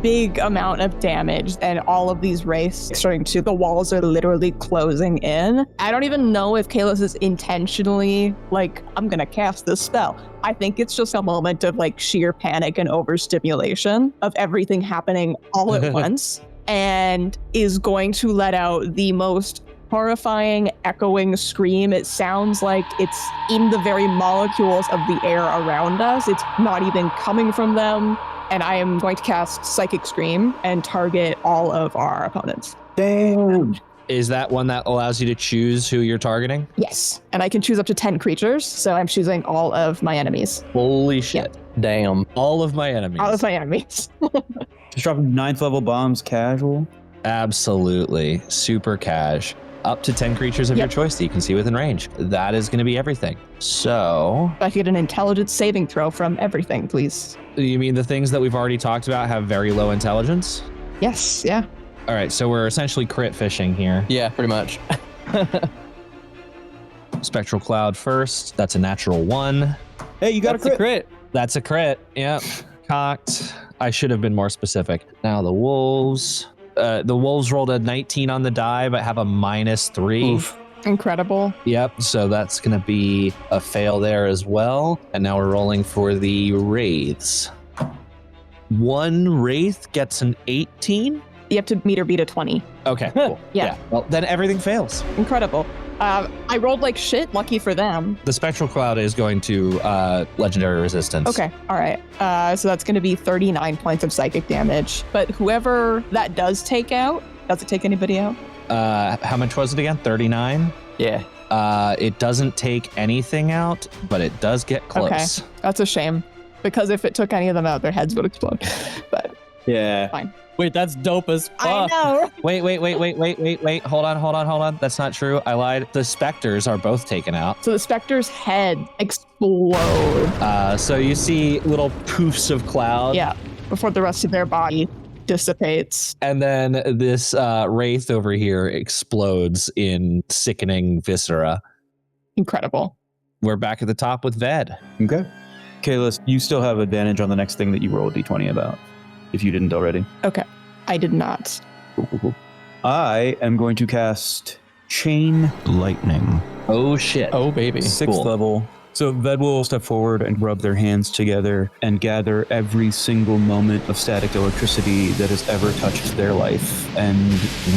Speaker 4: big amount of damage and all of these wraiths starting to, the walls are literally closing in. I don't even know if Kaelis is intentionally like, I'm gonna cast this spell. I think it's just a moment of like sheer panic and overstimulation of everything happening all at once, and is going to let out the most horrifying, echoing scream. It sounds like it's in the very molecules of the air around us. It's not even coming from them. And I am going to cast Psychic Scream and target all of our opponents.
Speaker 3: Damn.
Speaker 5: Is that one that allows you to choose who you're targeting?
Speaker 4: Yes. And I can choose up to 10 creatures, so I'm choosing all of my enemies.
Speaker 5: Holy shit.
Speaker 6: Damn.
Speaker 5: All of my enemies.
Speaker 4: All of my enemies.
Speaker 3: Just dropping 9th level bombs casual.
Speaker 5: Absolutely. Super cash. Up to 10 creatures of your choice that you can see within range. That is going to be everything. So,
Speaker 4: If I could get an intelligence saving throw from everything, please.
Speaker 5: you mean the things that we've already talked about have very low intelligence?
Speaker 4: Yes, yeah.
Speaker 5: All right, so we're essentially crit fishing here.
Speaker 6: Yeah, pretty much.
Speaker 5: Spectral Cloud first. That's a natural 1.
Speaker 3: Hey, you got
Speaker 6: That's
Speaker 3: a crit.
Speaker 5: That's a crit. Yep. Cocked. I should have been more specific. Now the wolves. The wolves rolled a 19 on the die, but have a -3.
Speaker 6: Oof.
Speaker 4: Incredible.
Speaker 5: Yep, so that's going to be a fail there as well. And now we're rolling for the wraiths. One wraith gets an 18.
Speaker 4: You have to meet or beat a 20.
Speaker 5: Okay, cool.
Speaker 4: Yeah.
Speaker 5: Well, then everything fails.
Speaker 4: Incredible. I rolled like shit, lucky for them.
Speaker 5: The Spectral Cloud is going to Legendary Resistance.
Speaker 4: Okay, all right. So that's going to be 39 points of psychic damage. But whoever that does take out, does it take anybody out?
Speaker 5: How much was it again? 39?
Speaker 6: Yeah.
Speaker 5: It doesn't take anything out, but it does get close.
Speaker 4: Okay, that's a shame. Because if it took any of them out, their heads would explode. But
Speaker 3: Yeah.
Speaker 4: fine.
Speaker 6: Wait, that's dope as fuck.
Speaker 4: I know.
Speaker 5: Wait. Hold on. That's not true. I lied. The specters are both taken out.
Speaker 4: So the specter's head explodes.
Speaker 5: So you see little poofs of cloud.
Speaker 4: Yeah, before the rest of their body dissipates.
Speaker 5: And then this wraith over here explodes in sickening viscera.
Speaker 4: Incredible.
Speaker 5: We're back at the top with Ved.
Speaker 3: Okay. Kaelis, you still have advantage on the next thing that you roll a d20 about, if you didn't already.
Speaker 4: Okay, I did not.
Speaker 3: Cool. I am going to cast Chain Lightning.
Speaker 5: Oh shit.
Speaker 6: Oh, baby.
Speaker 3: 6th
Speaker 5: Cool.
Speaker 3: level. So Ved will step forward and rub their hands together and gather every single moment of static electricity that has ever touched their life and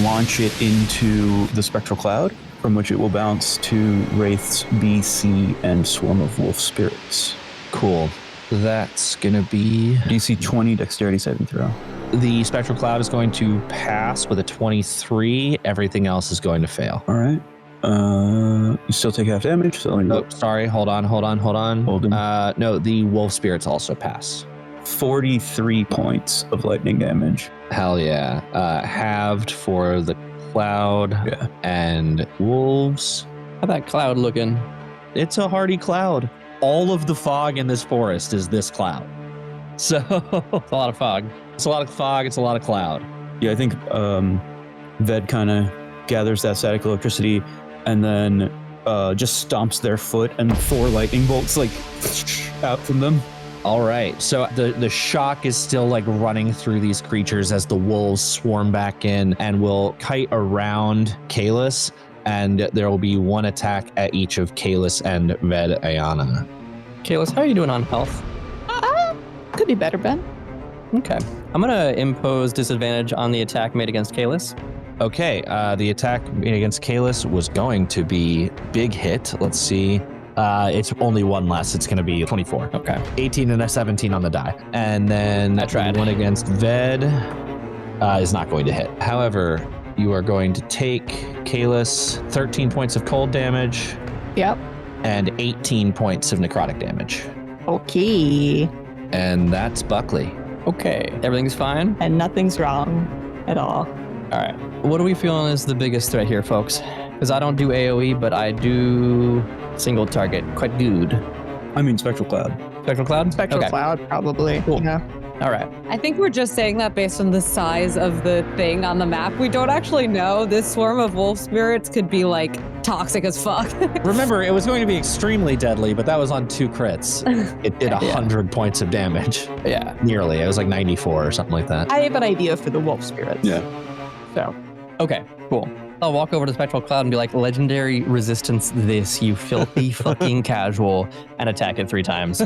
Speaker 3: launch it into the spectral cloud, from which it will bounce to Wraiths B, C, and Swarm of Wolf Spirits.
Speaker 5: Cool. That's gonna be
Speaker 3: DC 20 dexterity saving throw.
Speaker 5: the spectral cloud is going to pass with a 23. Everything else is going to fail.
Speaker 3: All right. You still take half damage. So let me
Speaker 5: Oh, sorry. Hold on.
Speaker 3: Hold him.
Speaker 5: No, the wolf spirits also pass.
Speaker 3: 43 points of lightning damage.
Speaker 5: Hell yeah. Halved for the cloud and wolves.
Speaker 6: How that cloud looking?
Speaker 5: It's a hardy cloud. All of the fog in this forest is this cloud. So
Speaker 6: It's a lot of fog.
Speaker 5: it's a lot of fog, it's a lot of cloud.
Speaker 3: Yeah, I think Ved kind of gathers that static electricity and then just stomps their foot and 4 lightning bolts like out from them.
Speaker 5: All right. So the shock is still like running through these creatures as the wolves swarm back in and will kite around Kaelis, and there will be 1 attack at each of Kaelis and Ved Ayana.
Speaker 6: Kaelis, how are you doing on health?
Speaker 4: Could be better, Ben.
Speaker 6: Okay. I'm going to impose disadvantage on the attack made against Kaelis.
Speaker 5: Okay. The attack made against Kaelis was going to be big hit. Let's see. It's only 1 less. It's going to be 24.
Speaker 6: Okay.
Speaker 5: 18 and a 17 on the die. And then
Speaker 6: I tried.
Speaker 5: the one against Ved is not going to hit. However, you are going to take Kaelis 13 points of cold damage
Speaker 4: Yep.
Speaker 5: and 18 points of necrotic damage.
Speaker 4: Okay.
Speaker 5: And that's Buckley.
Speaker 6: Okay. Everything's fine?
Speaker 4: And nothing's wrong at all.
Speaker 6: All right. What are we feeling is the biggest threat here, folks? Because I don't do AoE, but I do single target quite good.
Speaker 3: I mean, Spectral Cloud.
Speaker 6: Spectral Cloud?
Speaker 4: Spectral
Speaker 6: Okay.
Speaker 4: Cloud, probably.
Speaker 6: Cool.
Speaker 4: Yeah.
Speaker 6: All right.
Speaker 2: I think we're just saying that based on the size of the thing on the map. We don't actually know. This swarm of wolf spirits could be like toxic as fuck.
Speaker 5: Remember, it was going to be extremely deadly, but that was on 2 crits. It did 100 points of damage.
Speaker 6: Yeah.
Speaker 5: Nearly. It was like 94 or something like that.
Speaker 4: I have an idea for the wolf spirits.
Speaker 3: Yeah.
Speaker 4: So,
Speaker 6: Okay, cool. I'll walk over to Spectral Cloud and be like, legendary resistance this, you filthy fucking casual, and attack it 3 times.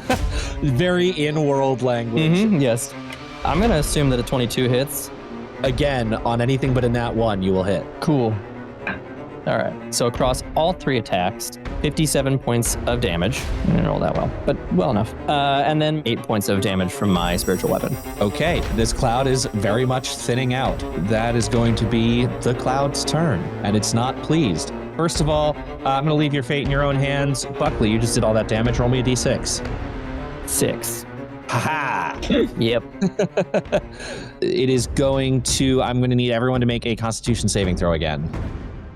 Speaker 5: Very in-world language.
Speaker 6: Yes. I'm going to assume that a 22 hits.
Speaker 5: Again, on anything but a nat 1, you will hit.
Speaker 6: Cool. All right. So across all 3 attacks, 57 points of damage. I didn't roll that well, but well enough. And then 8 points of damage from my spiritual weapon.
Speaker 5: Okay, this cloud is very much thinning out. That is going to be the cloud's turn, and it's not pleased. First of all, I'm going to leave your fate in your own hands. Buckley, you just did all that damage. Roll me a d6.
Speaker 6: 6.
Speaker 5: Ha-ha!
Speaker 6: Yep.
Speaker 5: It is going to, I'm going to need everyone to make a Constitution saving throw again.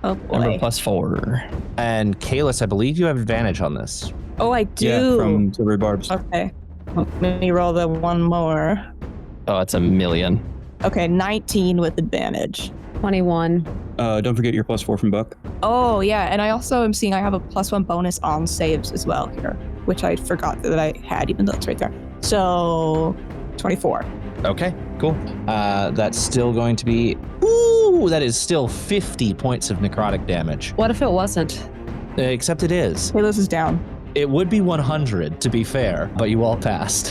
Speaker 4: oh
Speaker 6: Number
Speaker 4: boy.
Speaker 6: +4.
Speaker 5: And Kaelis, I believe you have advantage on this.
Speaker 4: Oh, I do.
Speaker 3: Yeah, from Silvery Barbs.
Speaker 4: Okay. Let me roll the one more.
Speaker 6: Oh, it's a million.
Speaker 4: Okay, 19 with advantage.
Speaker 2: 21.
Speaker 3: Don't forget your +4 from Buck.
Speaker 4: Oh, yeah. And I also am seeing I have a +1 bonus on saves as well here, which I forgot that I had, even though it's right there. So 24.
Speaker 5: Okay, cool. That's still going to be, ooh, that is still 50 points of necrotic damage.
Speaker 2: What if it wasn't?
Speaker 5: Except it is.
Speaker 4: Kaelis is down.
Speaker 5: It would be 100 to be fair, but you all passed.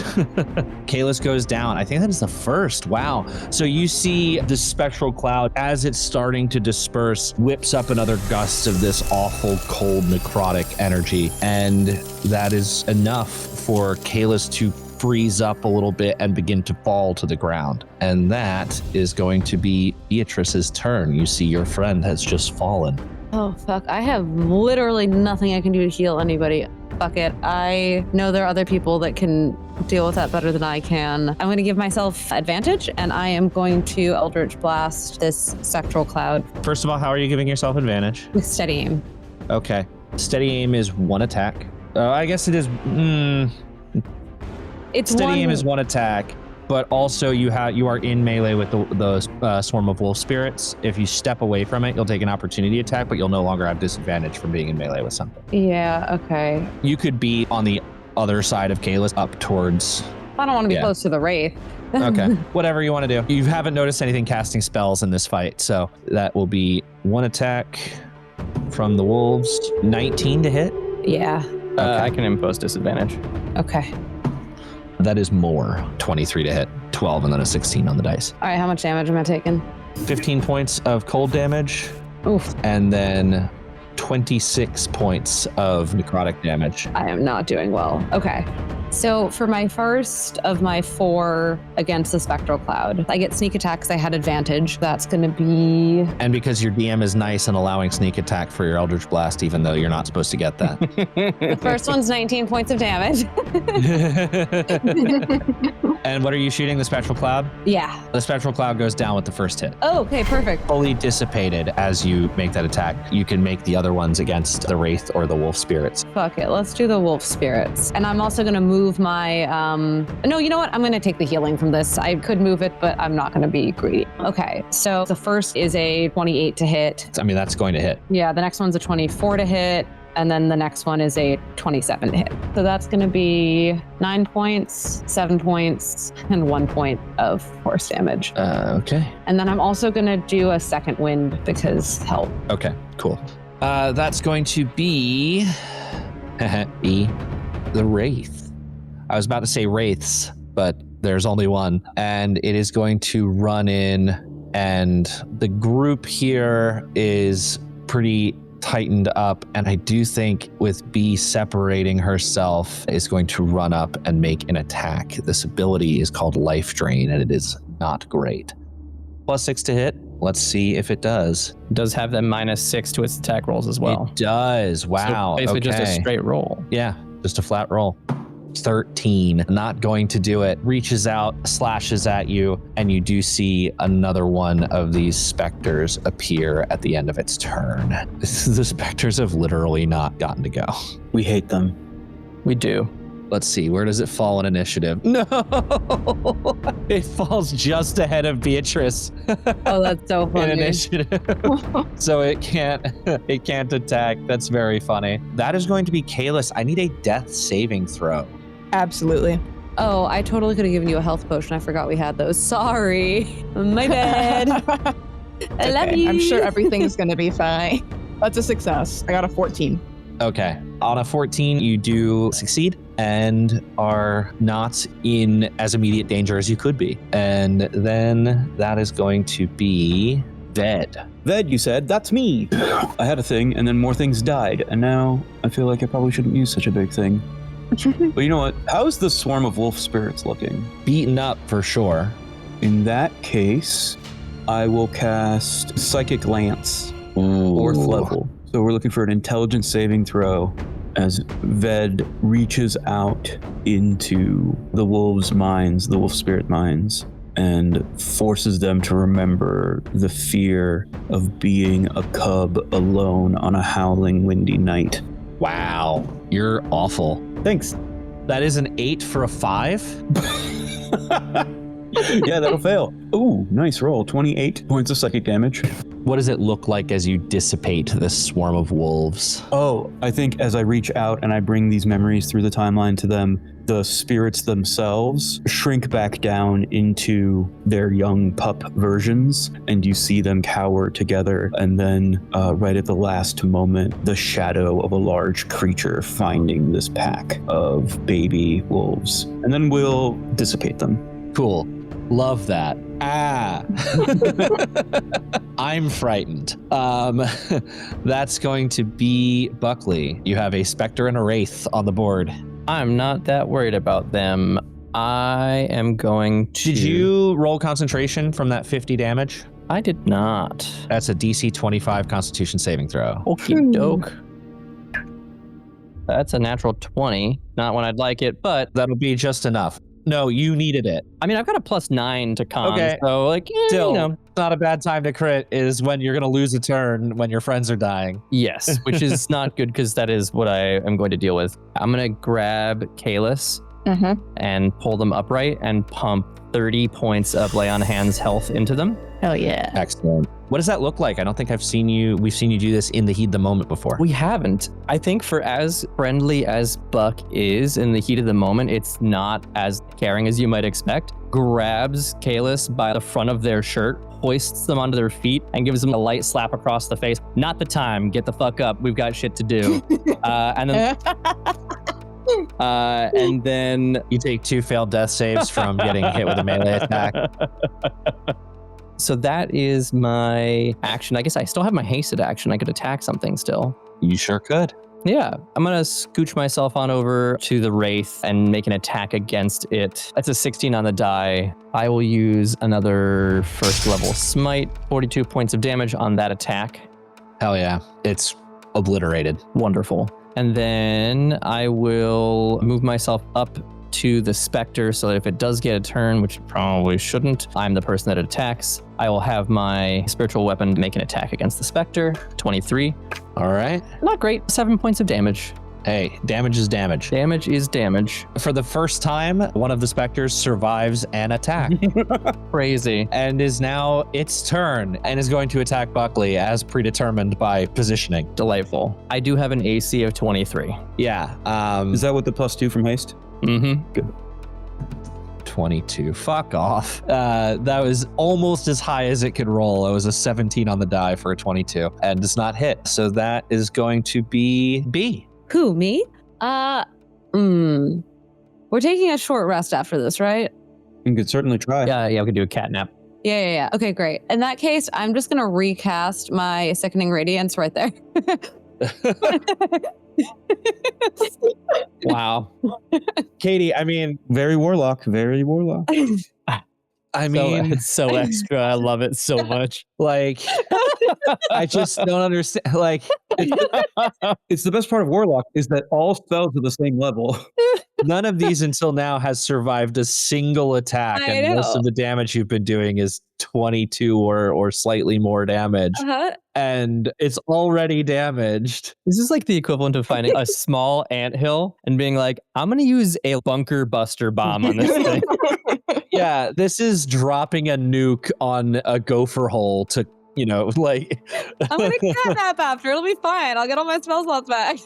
Speaker 5: Kaelis goes down. I think that is the first. Wow. So you see the spectral cloud as it's starting to disperse, whips up another gust of this awful, cold, necrotic energy. And that is enough for Kaelis to freeze up a little bit and begin to fall to the ground. And that is going to be Beatrice's turn. You see your friend has just fallen.
Speaker 2: Oh, fuck. I have literally nothing I can do to heal anybody. Fuck it. I know there are other people that can deal with that better than I can. I'm going to give myself advantage, and I am going to Eldritch Blast this spectral cloud
Speaker 5: First of all, how are you giving yourself advantage?
Speaker 2: with steady aim.
Speaker 5: Okay. Steady aim is 1 attack. I guess it is.
Speaker 2: It's
Speaker 5: Steady aim
Speaker 2: one-
Speaker 5: is 1 attack, but also you are in melee with the swarm of wolf spirits. If you step away from it, you'll take an opportunity attack, but you'll no longer have disadvantage from being in melee with something.
Speaker 2: Yeah, okay.
Speaker 5: You could be on the other side of Kaelis up towards.
Speaker 2: I don't want to be
Speaker 5: Yeah.
Speaker 2: close to the Wraith.
Speaker 5: Okay, whatever you want to do. You haven't noticed anything casting spells in this fight, so that will be 1 attack from the wolves. 19 to hit.
Speaker 2: Yeah,
Speaker 6: I can impose disadvantage.
Speaker 2: okay.
Speaker 5: That is more. 23 to hit. 12 and then a 16 on the dice.
Speaker 2: All right, how much damage am I taking?
Speaker 5: 15 points of cold damage.
Speaker 2: Oof,
Speaker 5: And then 26 points of necrotic damage.
Speaker 2: I am not doing well. Okay. So for my first of my 4 against the spectral cloud, I get sneak attack because I had advantage. That's going to be...
Speaker 5: And because your DM is nice and allowing sneak attack for your Eldritch Blast, even though you're not supposed to get that.
Speaker 2: The first one's 19 points of damage.
Speaker 5: And what are you shooting? The spectral cloud?
Speaker 2: Yeah.
Speaker 5: The spectral cloud goes down with the first hit.
Speaker 2: Oh, okay, perfect.
Speaker 5: Fully dissipated as you make that attack. You can make the other ones against the wraith or the wolf spirits.
Speaker 2: Fuck it, let's do the wolf spirits. And I'm also gonna move my, no, you know what? I'm gonna take the healing from this. I could move it, but I'm not gonna be greedy. Okay, so the first is a 28 to hit.
Speaker 5: I mean, that's going to hit.
Speaker 2: Yeah, the next one's a 24 to hit. And then the next one is a 27 to hit. So that's gonna be 9 points, 7 points, and 1 point of force damage.
Speaker 5: Okay.
Speaker 2: And then I'm also gonna do a second wind because help.
Speaker 5: Okay, cool. That's going to be the wraith. I was about to say wraiths, but there's only one. And it is going to run in, and the group here is pretty tightened up, and I do think with B separating herself is going to run up and make an attack. This ability is called Life Drain, and it is not great. +6 to hit. Let's see if it does.
Speaker 6: It does have that -6 to its attack rolls as well.
Speaker 5: It does. Wow.
Speaker 6: So basically just a
Speaker 5: Okay.
Speaker 6: straight roll.
Speaker 5: Yeah, just a flat roll. 13, not going to do it. Reaches out, slashes at you, and you do see another one of these specters appear at the end of its turn. The specters have literally not gotten to go.
Speaker 3: We hate them.
Speaker 6: We do.
Speaker 5: Let's see, where does it fall in initiative? No, it falls just ahead of Beatrice
Speaker 2: Oh, that's so
Speaker 5: in
Speaker 2: funny.
Speaker 5: initiative. So it can't attack. That's very funny. That is going to be Kaelis. I need a death saving throw.
Speaker 4: Absolutely.
Speaker 2: Oh, I totally could have given you a health potion. I forgot we had those. Sorry. My bad. I love you.
Speaker 4: I'm sure everything's going to be fine. That's a success. I got a 14.
Speaker 5: Okay. On a 14, you do succeed and are not in as immediate danger as you could be. And then that is going to be Ved.
Speaker 3: Ved, you said, that's me. I had a thing, and then more things died, and now I feel like I probably shouldn't use such a big thing. But you know what? How is the swarm of wolf spirits looking?
Speaker 5: Beaten up for sure.
Speaker 3: In that case, I will cast Psychic Lance,
Speaker 5: Ooh.
Speaker 3: 4th level. So we're looking for an intelligence saving throw as Ved reaches out into the wolves' minds, the wolf spirit minds, and forces them to remember the fear of being a cub alone on a howling, windy night.
Speaker 5: Wow. You're awful.
Speaker 3: Thanks.
Speaker 5: That is an 8 for a 5.
Speaker 3: Yeah, that'll fail. Ooh, nice roll. 28 points of psychic damage.
Speaker 5: What does it look like as you dissipate this swarm of wolves?
Speaker 3: Oh, I think as I reach out and I bring these memories through the timeline to them, the spirits themselves shrink back down into their young pup versions, and you see them cower together. And then right at the last moment, the shadow of a large creature finding this pack of baby wolves. And then we'll dissipate them.
Speaker 5: Cool. Love that. Ah. I'm frightened. That's going to be Buckley. You have a specter and a wraith on the board.
Speaker 6: I'm not that worried about them. I am going to...
Speaker 5: Did you roll concentration from that 50 damage?
Speaker 6: I did not.
Speaker 5: That's a DC 25 Constitution saving throw.
Speaker 6: Okie doke. That's a natural 20. Not when I'd like it, but...
Speaker 5: That'll be just enough. No, you needed it.
Speaker 6: I mean, I've got a +9 to con,
Speaker 5: Okay.
Speaker 6: so like,
Speaker 5: Still,
Speaker 6: you know.
Speaker 5: not a bad time to crit is when you're going to lose a turn when your friends are dying.
Speaker 6: Yes, which is not good because that is what I am going to deal with. I'm going to grab Kaelis and pull them upright and pump 30 points of lay on hands health into them.
Speaker 4: Hell yeah.
Speaker 5: Excellent. What does that look like? I don't think we've seen you do this in the heat of the moment before.
Speaker 6: We haven't. I think for as friendly as Buck is in the heat of the moment, it's not as caring as you might expect. Grabs Kaelis by the front of their shirt, hoists them onto their feet, and gives them a light slap across the face. Not the time. Get the fuck up. We've got shit to do. And then
Speaker 5: You take 2 failed death saves from getting hit with a melee attack.
Speaker 6: So that is my action. I guess I still have my hasted action. I could attack something still.
Speaker 5: You sure could.
Speaker 6: Yeah, I'm going to scooch myself on over to the Wraith and make an attack against it. That's a 16 on the die. I will use another 1st level smite, 42 points of damage on that attack.
Speaker 5: Hell yeah. It's obliterated.
Speaker 6: Wonderful. And then I will move myself up to the Spectre so that if it does get a turn, which it probably shouldn't, I'm the person that it attacks. I will have my spiritual weapon make an attack against the Spectre. 23.
Speaker 5: All right.
Speaker 6: Not great. 7 points of damage.
Speaker 5: Hey, damage is damage.
Speaker 6: Damage is damage.
Speaker 5: For the first time, one of the specters survives an attack
Speaker 6: Crazy.
Speaker 5: and is now its turn and is going to attack Buckley as predetermined by positioning.
Speaker 6: Delightful. I do have an AC of 23.
Speaker 5: Yeah.
Speaker 3: Is that with the +2 from haste?
Speaker 6: Mm-hmm.
Speaker 3: Good.
Speaker 5: 22. Fuck off. That was almost as high as it could roll. It was a 17 on the die for a 22 and does not hit. So that is going to be B.
Speaker 2: Who, me? We're taking a short rest after this, right?
Speaker 3: You could certainly try.
Speaker 6: Yeah, we could do a cat nap.
Speaker 2: Yeah. Okay, great. In that case, I'm just gonna recast my Sickening Radiance right there.
Speaker 6: Wow.
Speaker 5: Katie, I mean,
Speaker 3: Very warlock. Very warlock.
Speaker 5: I mean,
Speaker 6: it's so extra. I love it so much.
Speaker 5: like, I just don't understand. Like,
Speaker 3: It's the best part of warlock is that all spells are the same level.
Speaker 5: none of these until now has survived a single attack,
Speaker 2: I
Speaker 5: and most
Speaker 2: know.
Speaker 5: of the damage you've been doing is 22 or slightly more damage, and it's already damaged.
Speaker 6: This is like the equivalent of finding a small anthill and being like, I'm going to use a bunker buster bomb on this thing.
Speaker 5: Yeah, this is dropping a nuke on a gopher hole to, like,
Speaker 2: I'm gonna cat nap after. It'll be fine. I'll get all my spell slots back.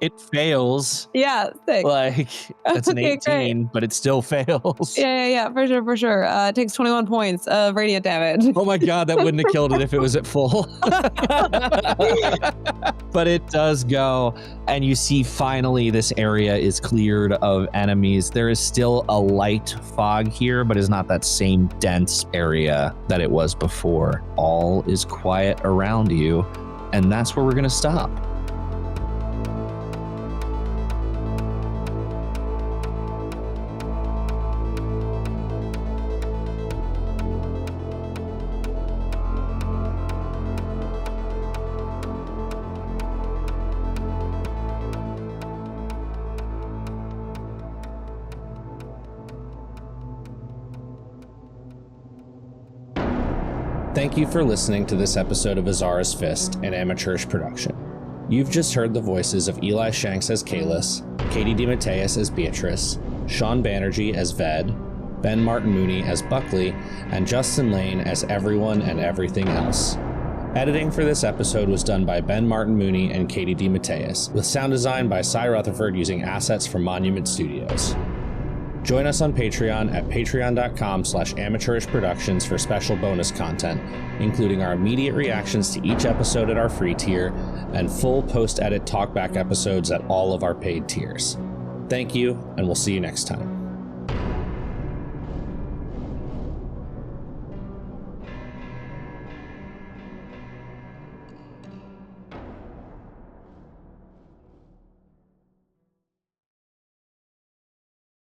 Speaker 5: it fails.
Speaker 2: Yeah, sick.
Speaker 5: Like, that's an
Speaker 2: Okay,
Speaker 5: 18,
Speaker 2: great.
Speaker 5: but it still fails.
Speaker 2: Yeah, for sure. It takes 21 points of radiant damage.
Speaker 5: Oh my god, that wouldn't have killed it if it was at full. But it does go, and you see finally this area is cleared of enemies. There is still a light fog here, but it's not that same dense area that it was before. All is quiet around you, and that's where we're going to stop. Thank you for listening to this episode of Azara's Fist, an amateurish production. You've just heard the voices of Eli Shanks as Kaelis, Katie DeMatteis as Beatrice, Shawn Banerjee as Ved, Ben Martin Mooney as Buckley, and Justin Lane as everyone and everything else. Editing for this episode was done by Ben Martin Mooney and Katie DeMatteis, with sound design by Cy Rutherford using assets from Monument Studios. Join us on Patreon at patreon.com/amateurishproductions for special bonus content, including our immediate reactions to each episode at our free tier and full post-edit talkback episodes at all of our paid tiers. Thank you, and we'll see you next time.